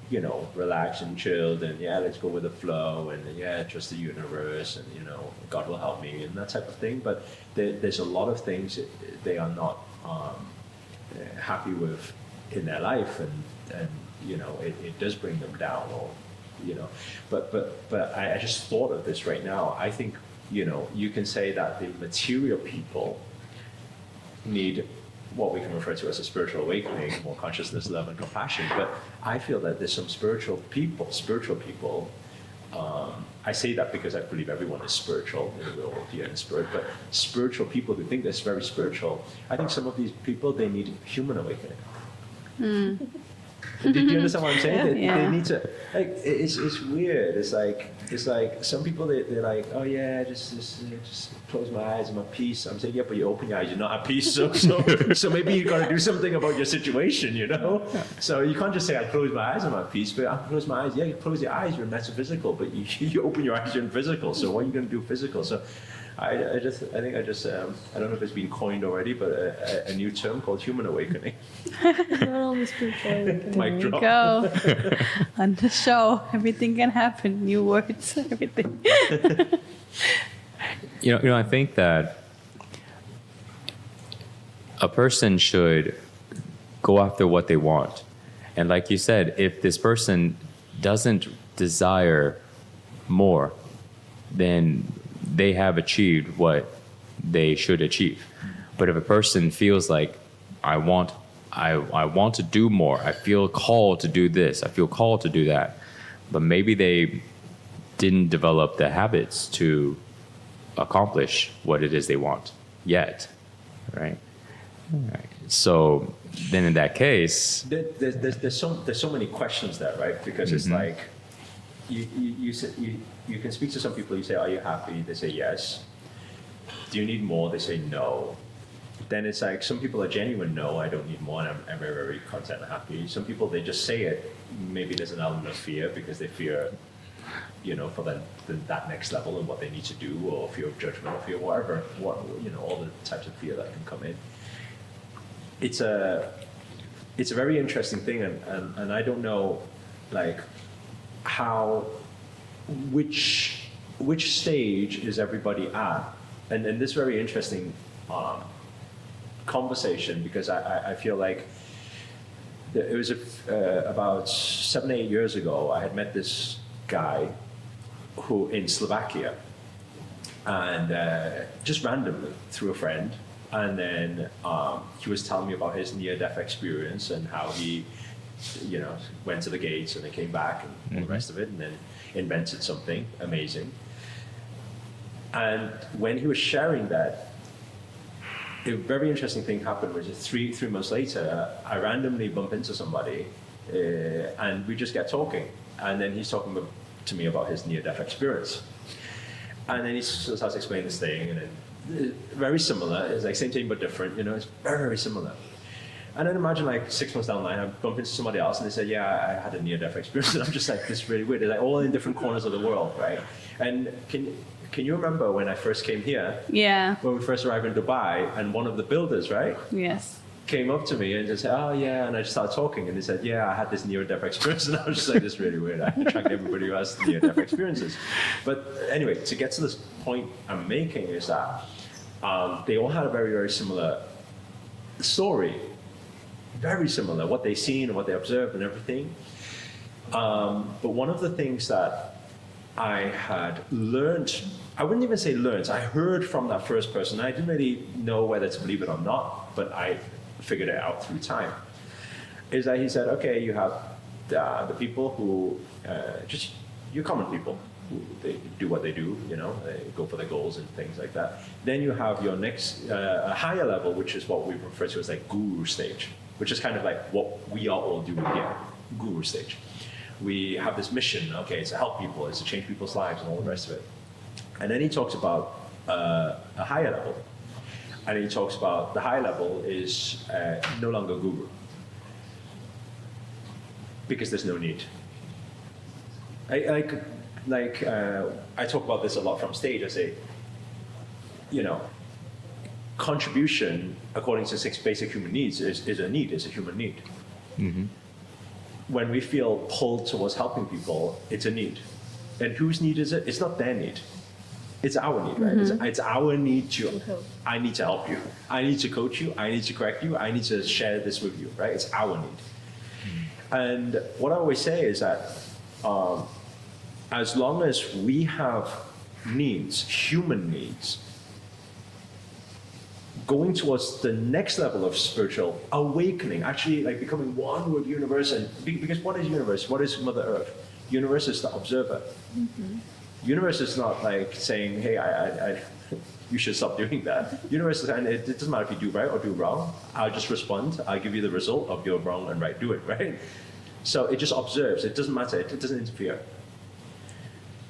you know, relaxed and chilled, and yeah, let's go with the flow, and yeah, trust the universe, and you know, God will help me, and that type of thing. But there's a lot of things they are not happy with in their life, and you know, it does bring them down, or you know. But I just thought of this right now. I think, you know, you can say that the material people need what we can refer to as a spiritual awakening, more consciousness, love, and compassion. But I feel that there's some spiritual people. I say that because I believe everyone is spiritual, and we're all here in spirit. But spiritual people who think they're very spiritual, I think some of these people, they need human awakening. Did you understand what I'm saying? They need to, like, it's weird. It's like some people, they're like, oh yeah, just close my eyes, I'm at peace. I'm saying, yeah, but you open your eyes, you're not at peace. So maybe you got to do something about your situation, you know? So you can't just say, I close my eyes, I'm at peace, but I close my eyes. Yeah, you close your eyes, you're metaphysical, but you open your eyes, you're in physical. So what are you going to do physical? So I don't know if it's been coined already, but a new term called human awakening. Mic There you drop. go. On the show, everything can happen. New words, everything. You know, I think that a person should go after what they want. And like you said, if this person doesn't desire more, then they have achieved what they should achieve. But if a person feels like, I want to do more, I feel called to do this, I feel called to do that, but maybe they didn't develop the habits to accomplish what it is they want yet, right? Right. So then in that case, There's so many questions there, right? Because it's like you can speak to some people. You say, "Are you happy?" They say yes. Do you need more? They say no. Then it's like some people are genuine. No, I don't need more, and I'm very, very content and happy. Some people, they just say it. Maybe there's an element of fear because they fear, you know, for that next level and what they need to do, or fear of judgment, or fear whatever, you know, all the types of fear that can come in. It's a very interesting thing, and I don't know, like, which stage is everybody at, and this very interesting conversation, because I feel like it was about 7-8 years ago. I had met this guy who in Slovakia, and just randomly through a friend. And then he was telling me about his near-death experience and how he, you know, went to the gates and then came back and all the rest of it, and then invented something amazing. And when he was sharing that, a very interesting thing happened, which is three months later, I randomly bump into somebody, and we just get talking. And then he's talking to me about his near-death experience. And then he starts explaining this thing, and then very similar. It's like same thing but different, you know. It's very, very similar. And then imagine like 6 months down the line, I bump into somebody else and they say, yeah, I had a near-death experience. And I'm just like, this is really weird. It's like all in different corners of the world, right? And can you remember when I first came here? Yeah. When we first arrived in Dubai, and one of the builders, right? Yes. Came up to me and just said, oh yeah, and I just started talking, and they said, yeah, I had this near-death experience, and I was just like, this is really weird. I attract everybody who has near-death experiences. But anyway, to get to this point I'm making is that they all had a very, very similar story, very similar, what they seen and what they observed and everything. But one of the things that I had learned, I wouldn't even say learned, I heard from that first person. I didn't really know whether to believe it or not, but I figured it out through time, is that he said, okay, you have the people who, just your common people, who they do what they do, you know, they go for their goals and things like that. Then you have your next, a higher level, which is what we refer to as like guru stage, which is kind of like what we are all doing here, guru stage. We have this mission, okay, it's to help people, it's to change people's lives and all the rest of it. And then he talks about a higher level. And he talks about the high level is no longer guru, because there's no need. I talk about this a lot from stage. I say, contribution according to 6 basic human needs is a need, is a human need. Mm-hmm. When we feel pulled towards helping people, it's a need. And whose need is it? It's not their need. It's our need, right? It's our need to, I need to help you. I need to coach you. I need to correct you. I need to share this with you, right? It's our need. And what I always say is that as long as we have needs, human needs, going towards the next level of spiritual awakening, actually like becoming one with universe, and because what is universe? What is Mother Earth? Universe is the observer. Universe is not like saying, hey, I you should stop doing that. Universe is, and it doesn't matter if you do right or do wrong. I'll just respond. I'll give you the result of your wrong and right doing, right? So it just observes. It doesn't matter. It doesn't interfere.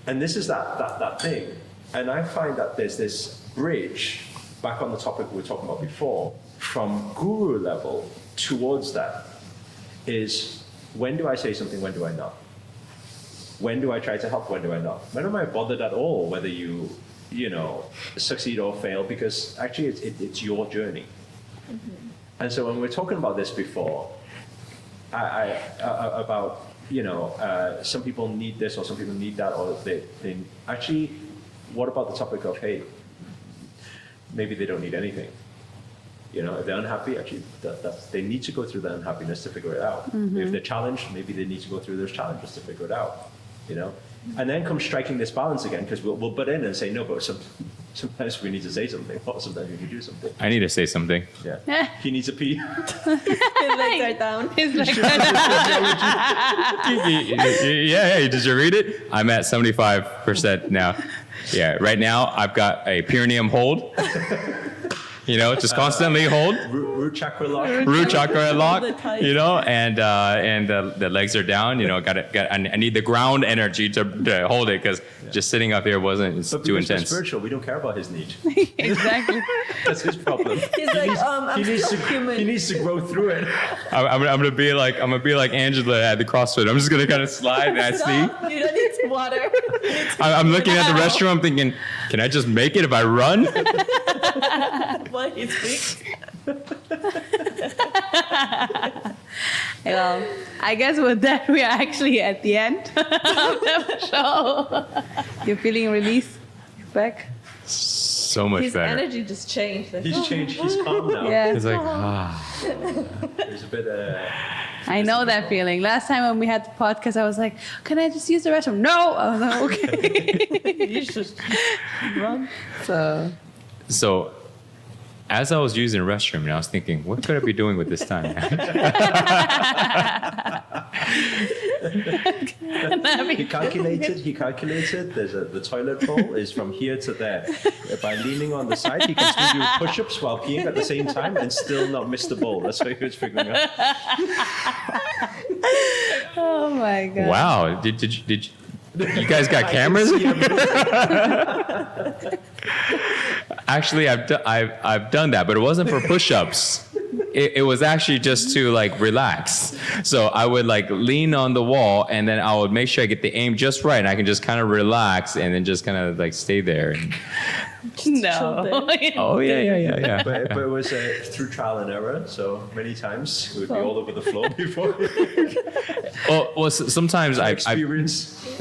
And this is that thing. And I find that there's this bridge, back on the topic we were talking about before, from guru level towards that is, when do I say something, when do I not? When do I try to help, when do I not? When am I bothered at all whether you succeed or fail? Because actually it's your journey. And so when we're talking about this before, about some people need this or some people need that, or they actually, what about the topic of, hey, maybe they don't need anything. If they're unhappy, actually, they need to go through the unhappiness to figure it out. If they're challenged, maybe they need to go through those challenges to figure it out. And then comes striking this balance again, because we'll butt in and say, no, but sometimes we need to say something, or sometimes we need to do something. I need to say something. Yeah. He needs a pee. His legs are down. His legs Yeah, did you read it? I'm at 75% now. Yeah, right now I've got a perineum hold. Just constantly hold. Root chakra lock. Root chakra lock. tight. And the legs are down. I need the ground energy to hold it, because just sitting up here it's But too because we're intense. spiritual, we don't care about his need. Exactly. That's his problem. He's like, I'm still human. He needs to grow through it. I'm gonna be like Angela at the CrossFit. I'm just gonna kind of slide and I sleep. You don't need water. I'm looking at the restroom. I'm thinking, can I just make it if I run? Why he's weak. Well, I guess with that, we are actually at the end of the show. You're feeling released? You're back? So much His better. energy just changed. Like, He's changed. He's calm now. Yeah. It's like, There's a bit I know that feeling. Last time when we had the podcast, I was like, can I just use the restroom? No! I was like, okay. you should run. So, as I was using the restroom, I was thinking, what could I be doing with this time? He calculated. The toilet bowl is from here to there. By leaning on the side, he can still do push-ups while peeing at the same time and still not miss the bowl. That's what he was figuring out. Oh my God. Wow. Did you guys got cameras? Actually, I've done that, but it wasn't for push-ups. It was actually just to relax. So I would lean on the wall, and then I would make sure I get the aim just right, and I can just kind of relax and then just kind of stay there. And No. oh yeah. But it was through trial and error, so many times we would be all over the floor before. Well, sometimes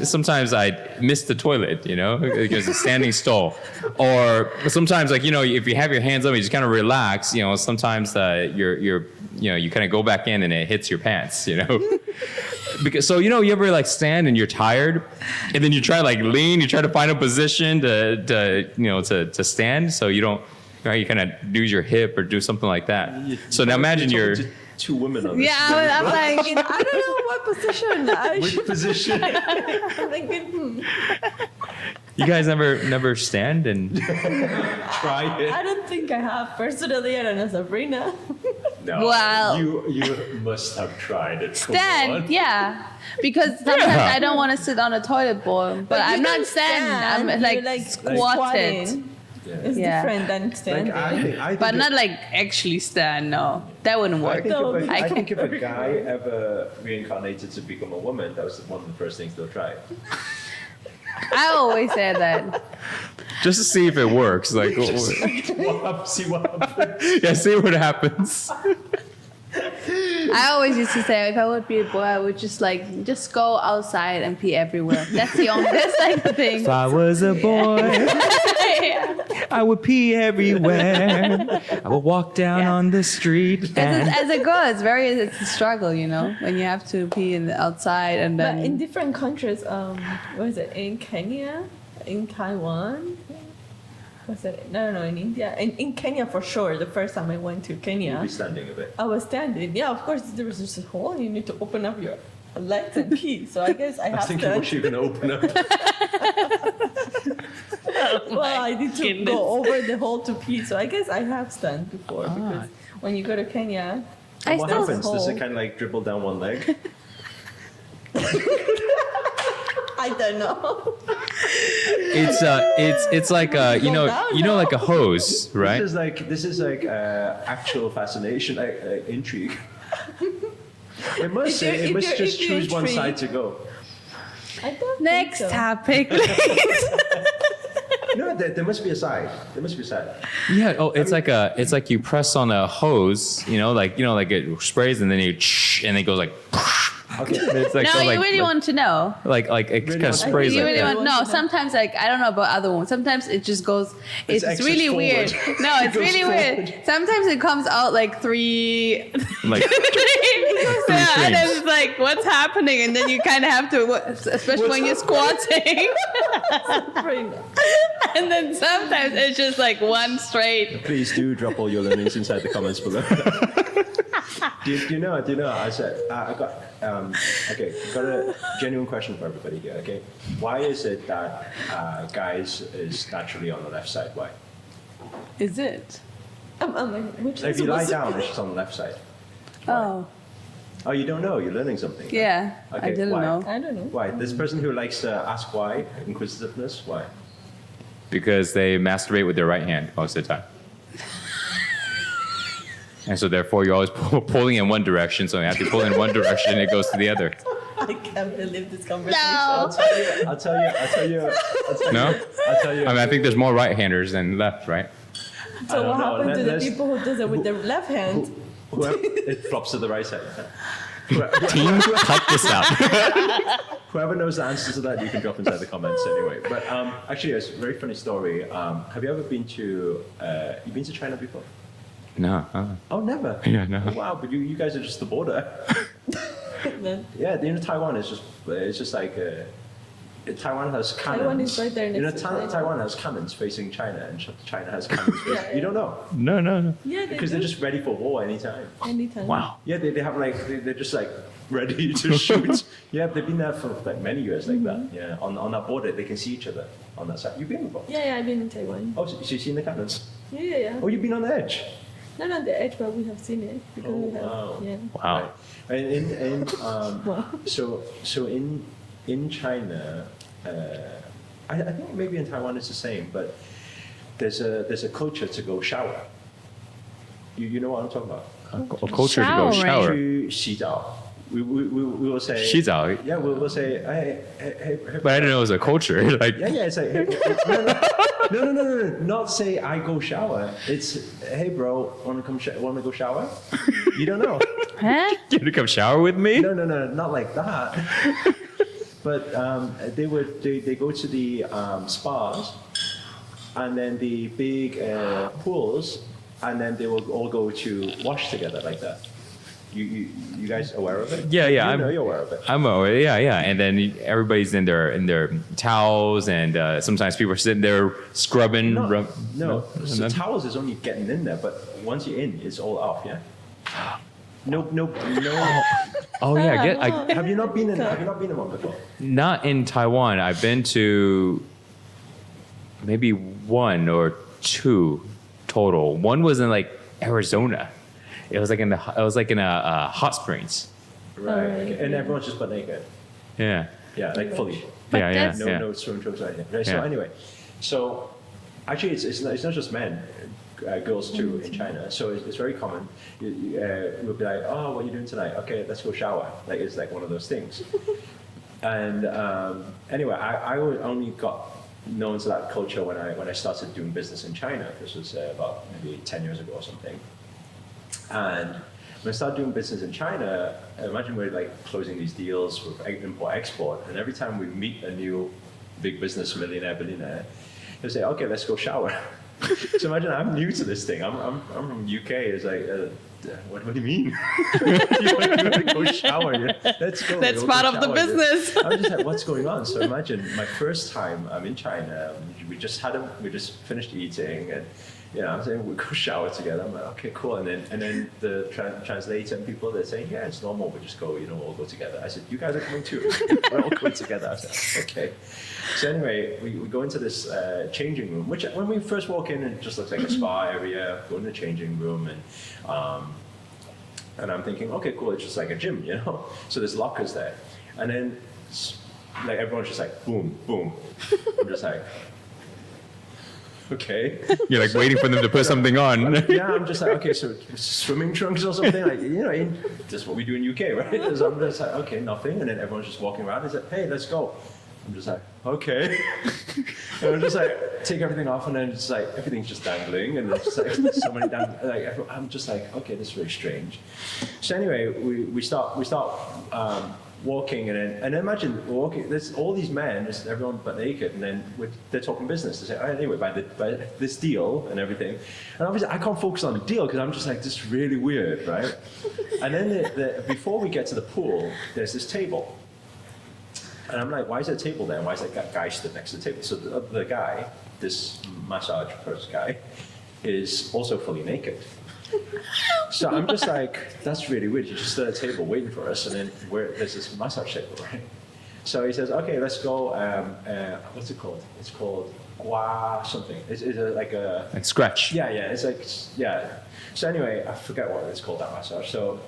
sometimes I miss the toilet, because it's standing still. Or sometimes, if you have your hands up, you just kind of relax. Sometimes you kind of go back in and it hits your pants. Because you ever stand and you're tired, and then you try lean, you try to find a position to stand, so you don't. You kind of use your hip or do something like that. So now imagine you're. Two women on this. Yeah, I'm like, I don't know what position. Which position? I'm thinking, You guys never stand and. Try it. I don't think I have. Personally, I don't know, Sabrina. No. Well- You must have tried it. Come stand, on. yeah. Because sometimes I don't want to sit on a toilet bowl, but you I'm not don't standing. stand, I'm you're squatted. It's Yeah. different than Like standing. I think But if- not like actually stand. No, that wouldn't I work. think if a guy ever reincarnated to become a woman, that was one of the first things they'll try. I always say that. Just to see if it works. Like, See what happens. yeah, see what happens. I always used to say if I would be a boy, I would just go outside and pee everywhere. That's like the thing. If I was a boy, Yeah. I would pee everywhere. I would walk down Yeah. on the street. Because as a girl, it's a struggle, you know, when you have to pee in the outside and But then. in different countries, what is it? In Kenya, in Taiwan, was it? No, in India. In Kenya for sure. The first time I went to You'll Kenya, be standing a bit. I was standing. Yeah, of course, there was just a hole. And you need to open up your legs and pee. So I guess I I was have thinking, to. what you're gonna open up. Well, I need to goodness. go over the hole to pee. So I guess I have stand before because when you go to Kenya, I What still. happens? Does it hole. kind of like dribble down one leg? I don't know. It's like like a hose, right? This is like actual fascination, intrigue. It must If you're just choose one intrigued- side to go. I don't Next think so. topic, please. No, there must be a side. There must be a side. Yeah. Oh, it's like you press on a hose, like it sprays and then and it goes like. Okay. It's like No, so you like, really like, want to know. like it Really kind of want- sprays You like really that. want no. Sometimes I don't know about other ones. Sometimes it just goes. It's access really forward. weird. No, it's It goes really weird. forward. Sometimes it comes out like three. Like Yeah, and then streams. it's like, what's happening? And then you kind of have to, especially when you're squatting. And then sometimes it's just like one straight. Please do drop all your learnings inside the comments below. do you know? I said I got got a genuine question for everybody here. Okay, why is it that guys is naturally on the left side? Why? Is it? I'm like, which Like, is if you lie supposed to- down, it's just on the left side. Oh, Oh, you don't know? You're learning something. yeah. I Okay, didn't why? know. I don't know. Why? This person who likes to ask why, inquisitiveness. Why? because they masturbate with their right hand most of the time. And so therefore you're always pulling in one direction. So after you pull in one direction, it goes to the other. I can't believe this conversation. No. I'll tell you. No? I mean, I think there's more right-handers than left, right? So don't what know. happened to the Let's- people who does it with their left hand? Whoever, it flops to the right side. Team, cut this out. Whoever knows the answer to that, you can drop inside the comments anyway. But actually, it's a very funny story. Have you ever been to? You been to China before? No. Oh, never. Yeah, no. Oh, wow, but you guys are just the border. Yeah, Taiwan is just like. Taiwan has cannons. Taiwan is right there next to China. Taiwan has cannons facing China, and China has cannons facing. Yeah, You don't know No. Yeah, they because do. they're just ready for war anytime. Anytime. Wow. Yeah, they have like they're just like ready to shoot. Yeah, they've been there for like many years like that. Yeah, on that border they can see each other on that side. You've been before? Yeah, I've been in Taiwan. Oh, so you've seen the cannons? Yeah. Oh, you've been on the edge. Not on the edge, but we have seen it because Oh, we have. wow. Yeah. Wow. Right. And Wow. so in China, I think maybe in Taiwan it's the same, but there's a culture to go shower. You know what I'm talking about? A culture to go Showering. shower. 去洗澡. We will say 洗澡. Yeah, we'll say hey. But I didn't know it was a culture. Like, Yeah, it's like hey, no, not say I go shower. It's hey bro, wanna go shower? You don't know. Huh? you want to come shower with me? No, not like that. But they go to the spas, and then the big pools, and then they will all go to wash together like that. You guys aware of it? Yeah, You know you're aware of it. I'm aware. Yeah. And then everybody's in their towels, and sometimes people are sitting there scrubbing. No. So And then- towels is only getting in there, but once you're in, it's all off. Yeah. No. Oh yeah, Have you not been in one before? not in Taiwan. I've been to maybe one or two total. One was in like Arizona. It was like in a hot springs. Right. Okay. And everyone's just butt naked. Yeah. Yeah, like fully. But yeah. that's- No swimming trunks or anything. Right. So Yeah. anyway, so actually, it's not just men, girls too in China. So it's very common. We'll be like, oh, what are you doing tonight? Okay, let's go shower. Like it's like one of those things. And anyway, I only got known to that culture when I started doing business in China. This was about maybe 10 years ago or something. And when I started doing business in China, imagine we're like closing these deals with import-export, and every time we meet a new big business millionaire, billionaire, they'll say, okay, let's go shower. So imagine I'm new to this thing. I'm from UK. It's like, what do you mean? you want to go shower? Let's go. That's we'll part go of the shower. business. I'm just like, what's going on? So imagine my first time I'm in China. We just finished eating, and I'm saying we'll go shower together. I'm like, okay, cool. And then the translator and people, they're saying, yeah, it's normal. We just go, we'll all go together. I said, you guys are coming too. We're all going together. I said, okay. So anyway, we go into this changing room, which when we first walk in, it just looks like a spa area. Go in the changing room, and I'm thinking, okay, cool. It's just like a gym, So there's lockers there, and then like everyone's just like boom, boom. I'm just like, okay. You're like waiting for them to put something on. Yeah, I'm just like, okay, so swimming trunks or something, like, that's what we do in UK, right? So I'm just like, okay, nothing, and then everyone's just walking around. He's like, hey, let's go. I'm just like, okay. And I'm just like, take everything off, and then it's like, everything's just dangling, and it's just like, so many I'm just like, okay, this is very strange. So anyway, we start walking, and then imagine we're walking, there's all these men, just everyone but naked, and then they're talking business. They say, oh, anyway, by this deal and everything. And obviously, I can't focus on the deal, because I'm just like, this is really weird, right? And then before we get to the pool, there's this table. And I'm like, why is there a table there? And why is that guy stood next to the table? So the guy, this massage person guy, is also fully naked. So I'm just like, that's really weird. You just stood at a table waiting for us, and then there's this massage table, right? So he says, okay, let's go. What's it called? It's called Gua something. It's like a... Like scratch. Yeah, it's like, yeah. So anyway, I forget what it's called, that massage. So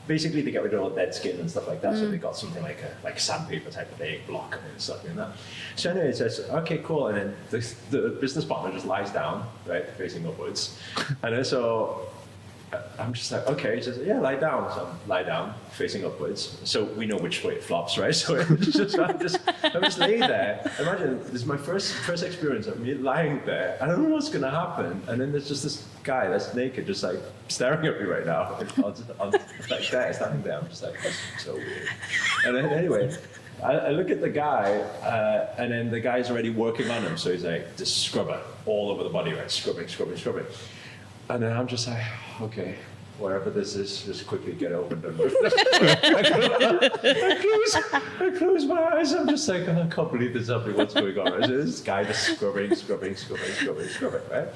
basically, they get rid of all the dead skin and stuff like that. So they got something like a sandpaper type of thing, block and stuff like that. So anyway, it says, okay, cool. And then the business partner just lies down, right, facing upwards. And then so I'm just like, okay. He says, yeah, lie down. So I lie down, facing upwards. So we know which way it flops, right? So I'm just laying there. Imagine, this is my first experience of me lying there. I don't know what's going to happen. And then there's just this guy that's naked, just like staring at me right now. I'm like there, standing there. I'm just like, this is so weird. And then anyway, I look at the guy, and then the guy's already working on him. So he's like, this scrubber all over the body, right? Scrubbing. And then I'm just like, okay, wherever this is, just quickly get over and done with. I close my eyes. I'm just like, I can't believe this is happening. What's going on? Right? So this guy just scrubbing, right?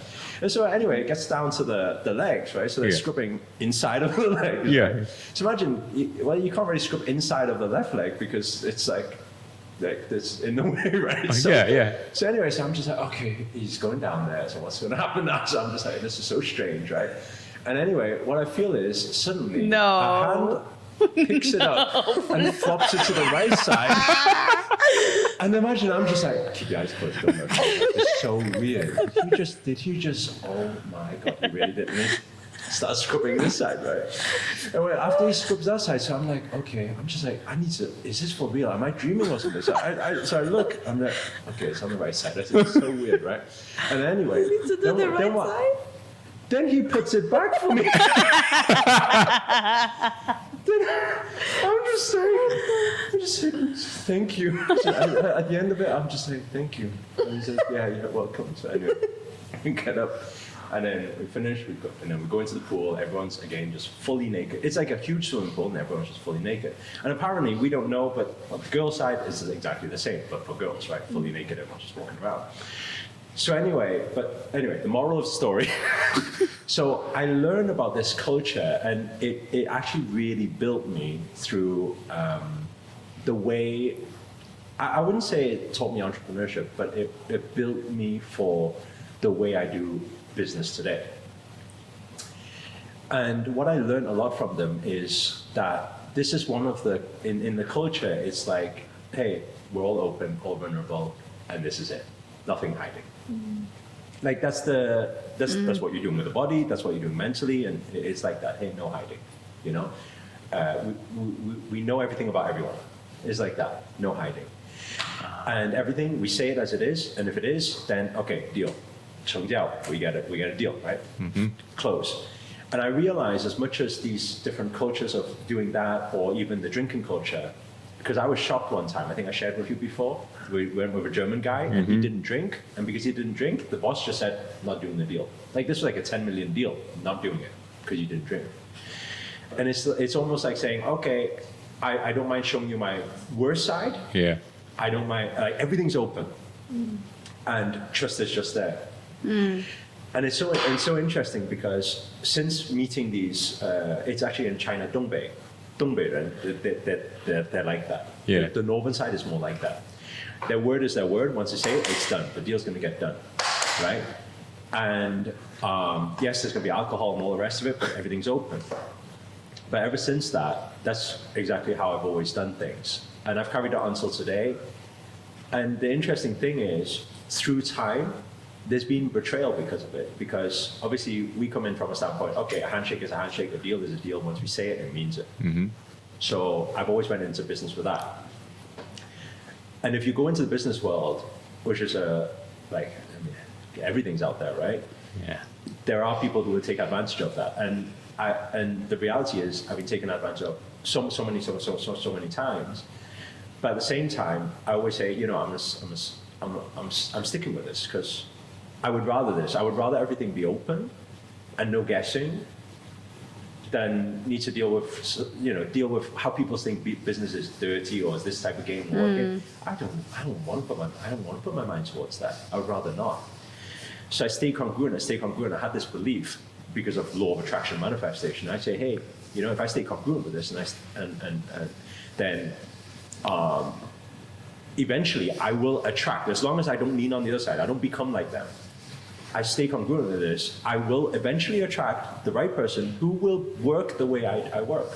And so anyway, it gets down to the legs, right? So they're scrubbing inside of the leg. Yeah. So imagine, you can't really scrub inside of the left leg, because it's like this in the way, right? So, yeah. So anyway, so I'm just like, okay, he's going down there. So what's going to happen now? So I'm just like, this is so strange, right? And anyway, what I feel is suddenly a hand picks it up and flops it to the right side. And imagine, I'm just like, keep your eyes closed, don't look. It's so weird. Did he just, oh my God, he really didn't. Start scrubbing this side, right? And after he scrubs that side, so I'm like, okay, I'm just like, is this for real? Am I dreaming or something? So I look, I'm like, okay, it's on the right side. It's so weird, right? And anyway, You need to do the right side? Then he puts it back for me. Then I'm just saying, thank you. So at the end of it, I'm just saying, thank you. And he says, yeah, you're welcome. So anyway, we get up. And then we finish, and then we go into the pool. Everyone's, again, just fully naked. It's like a huge swimming pool, and everyone's just fully naked. And apparently, we don't know, but on the girls' side, it's exactly the same. But for girls, right, fully naked, everyone's just walking around. So anyway, the moral of the story. So I learned about this culture, and it actually really built me through the way, I wouldn't say it taught me entrepreneurship, but it built me for the way I do business today. And what I learned a lot from them is that this is one of the, in the culture, it's like, hey, we're all open, all vulnerable, and this is it. nothing hiding. Like that's what you're doing with the body, that's what you're doing mentally, and it's like that. Hey, no hiding, you know. We know everything about everyone. It's like that, no hiding, and everything we say it as it is, and if it is, then okay, deal, 成交, we get a deal, right? Close. And I realize as much as these different cultures of doing that, or even the drinking culture, because I was shocked one time, I think I shared with you before, we went with a German guy and he didn't drink, and because he didn't drink, the boss just said, not doing the deal. Like this was like a 10 million deal, not doing it, because you didn't drink. And it's almost like saying, okay, I don't mind showing you my worst side. Yeah. I don't mind, like everything's open. And trust is just there. And it's so interesting because since meeting these, it's actually in China, Dongbei, they're like that. Yeah. The northern side is more like that. Their word is their word. Once they say it, it's done. The deal's going to get done, right? And yes, there's going to be alcohol and all the rest of it, but everything's open. But ever since that, that's exactly how I've always done things. And I've carried it on until today. And the interesting thing is, through time, there's been betrayal because of it. Because obviously we come in from a standpoint, okay, a handshake is a handshake, a deal is a deal. Once we say it, it means it. So I've always went into business with that. And if you go into the business world, which is everything's out there, right? Yeah. There are people who will take advantage of that. And the reality is, I've been taken advantage of so many times. But at the same time, I always say, you know, I'm sticking with this because I would rather this. I would rather everything be open and no guessing than need to deal with how people think business is dirty or is this type of game working. I don't want to put my mind towards that. I would rather not. So I stay congruent. I had this belief because of law of attraction manifestation. I say, hey, you know, if I stay congruent with this then eventually I will attract, as long as I don't lean on the other side, I don't become like them. I stay congruent with this, I will eventually attract the right person who will work the way I work.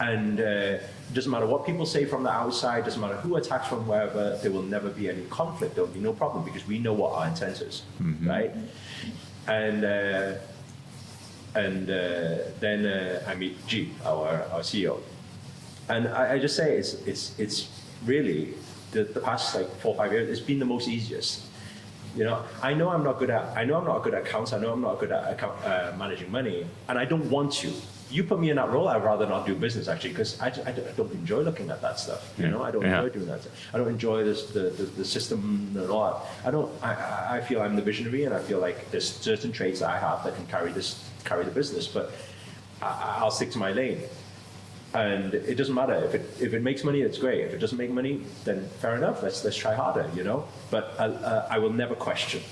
And it doesn't matter what people say from the outside, doesn't matter who attacks from wherever, there will never be any conflict, there will be no problem because we know what our intent is, right? And then I meet G, our CEO. And I just say it's really, the past like 4 or 5 years, it's been the most easiest. You know, I know I'm not good at accounts. I know I'm not good at managing money, and I don't want to. You put me in that role, I'd rather not do business actually, because I don't enjoy looking at that stuff. You know, I don't enjoy doing that. I don't enjoy the system and all that. I feel I'm the visionary, and I feel like there's certain traits that I have that can carry the business, but I'll stick to my lane. And it doesn't matter if it makes money, it's great. If it doesn't make money, then fair enough. Let's try harder, you know. But I will never question.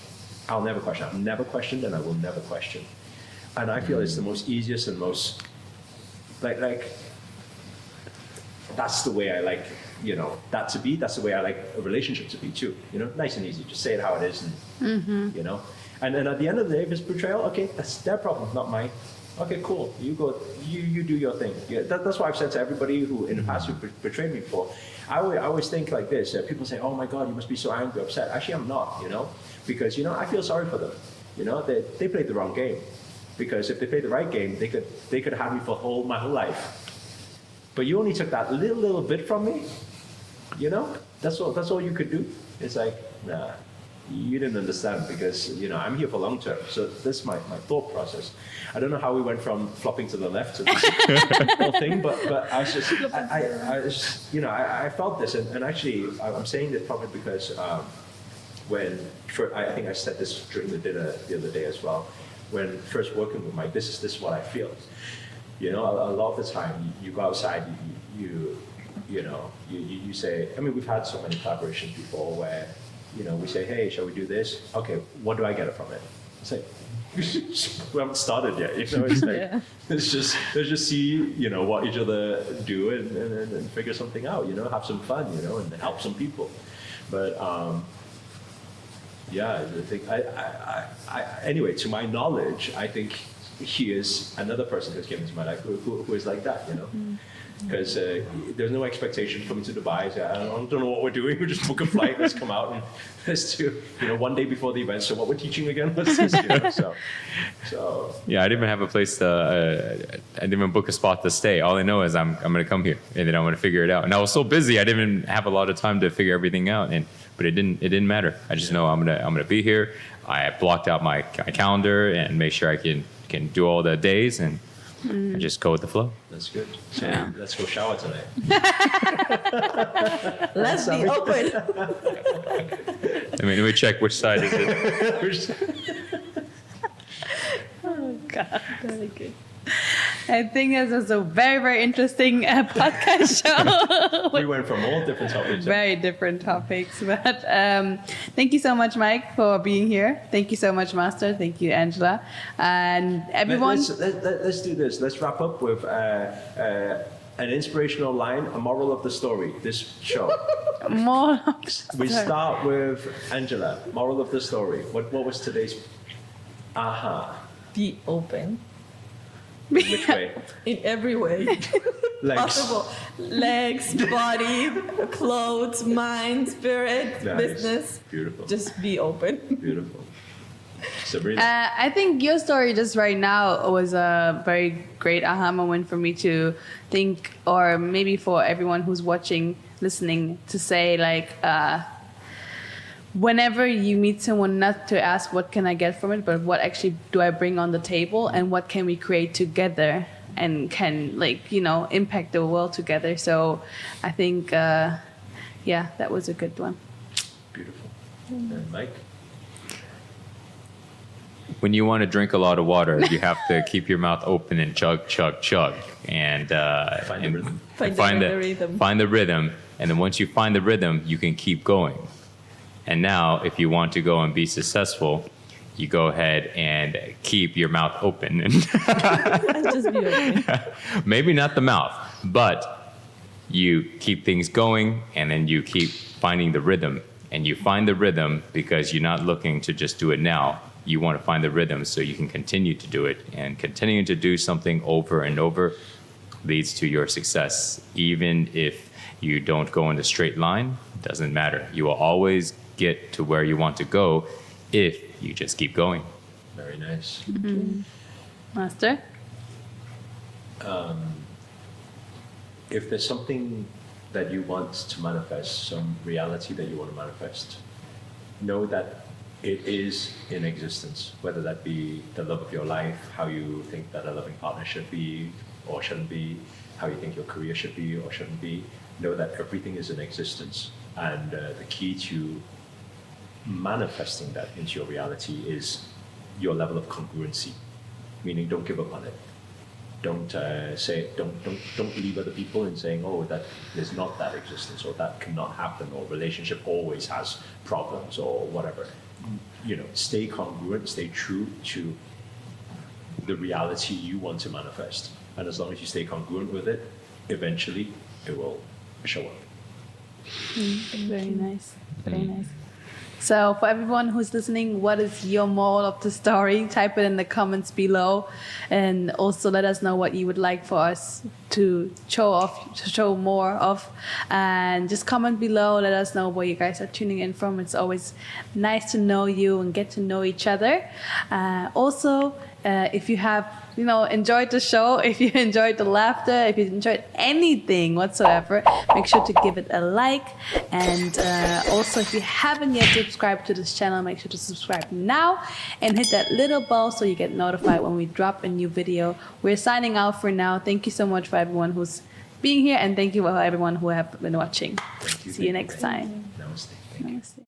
I'll never question. I've never questioned, and I will never question. And I feel it's the most easiest and most like that's the way I like, you know, that to be. That's the way I like a relationship to be too. You know, nice and easy. Just say it how it is, and you know. And at the end of the day, if it's betrayal, okay, that's their problem, not mine. Okay, cool. You go. You do your thing. Yeah, that's why I've said to everybody who in the past who betrayed me before. I always think like this. People say, "Oh my God, you must be so angry, upset." Actually, I'm not. You know, because you know I feel sorry for them. You know, they played the wrong game. Because if they played the right game, they could have me for my whole life. But you only took that little bit from me. You know, that's all you could do. It's like, nah. You didn't understand because, you know, I'm here for long term. So this is my thought process. I don't know how we went from flopping to the left to this whole thing, but I just, you know, I felt this. And actually, I'm saying this probably because I think I said this during the dinner the other day as well. When first working with Mike, this is what I feel. You know, a lot of the time you go outside, you say, I mean, we've had so many collaborations before where, you know, we say, hey, shall we do this? Okay, what do I get from it? It's like, we haven't started yet. You know, it's like, let's just see, you know, what each other do and figure something out. You know, have some fun. You know, and help some people. But yeah, I think anyway, to my knowledge, I think here's another person who's came into my life who is like that, you know. Because there's no expectation coming to Dubai. So I don't know what we're doing. We just book a flight. Let's come out and let's do, one day before the event. So what we're teaching again? What's this? So Yeah, I didn't even have a place to. I didn't even book a spot to stay. All I know is I'm going to come here and then I'm going to figure it out. And I was so busy, I didn't even have a lot of time to figure everything out. But it didn't matter. I just know I'm gonna be here. I blocked out my calendar and make sure I can do all the days and. I just go with the flow. That's good. So let's go shower tonight. Let's be open. Let me check which side is it. Oh God, very good. I think this was a very, very interesting podcast show. We went from all different topics. Very different topics. But thank you so much, Mike, for being here. Thank you so much, Master. Thank you, Angela. And everyone. Let's do this. Let's wrap up with an inspirational line, a moral of the story, this show. More. We start with Angela. Moral of the story. What was today's aha? Be open. Which way? In every way Legs. possible. Legs, body, clothes, mind, spirit, Nice. business. Beautiful. Just be open. Beautiful. Sabrina. I think your story just right now was a very great aha moment for me to think, or maybe for everyone who's watching, listening, to say like, whenever you meet someone, not to ask what can I get from it, but what actually do I bring on the table and what can we create together and can impact the world together. So I think, that was a good one. Beautiful. And Mike? When you want to drink a lot of water, you have to keep your mouth open and chug, chug, chug, and Find the rhythm. Find the rhythm, and then once you find the rhythm, you can keep going. And now, if you want to go and be successful, you go ahead and keep your mouth open. Just be open. Maybe not the mouth, but you keep things going, and then you keep finding the rhythm. And you find the rhythm because you're not looking to just do it now. You want to find the rhythm so you can continue to do it. And continuing to do something over and over leads to your success. Even if you don't go in a straight line, doesn't matter. You will always get to where you want to go if you just keep going. Very nice. Master? If there's something that you want to manifest, some reality that you want to manifest, know that it is in existence, whether that be the love of your life, how you think that a loving partner should be or shouldn't be, how you think your career should be or shouldn't be. Know that everything is in existence. And the key to manifesting that into your reality is your level of congruency, meaning don't give up on it. Don't don't believe other people in saying, oh, that there's not that existence or that cannot happen or relationship always has problems or whatever. Stay congruent, stay true to the reality you want to manifest. And as long as you stay congruent with it, eventually it will show up. Very nice. Very nice. So for everyone who's listening, what is your moral of the story? Type it in the comments below, and also let us know what you would like for us to show more of, and just comment below. Let us know where you guys are tuning in from. It's always nice to know you and get to know each other. Also, if you have enjoyed the show, if you enjoyed the laughter, if you enjoyed anything whatsoever, make sure to give it a like. And also, if you haven't yet subscribed to this channel, make sure to subscribe now and hit that little bell so you get notified when we drop a new video. We're signing out for now. Thank you so much for everyone who's being here, and thank you for everyone who have been watching. Thank you. See you next time. Namaste. Thank you. Namaste.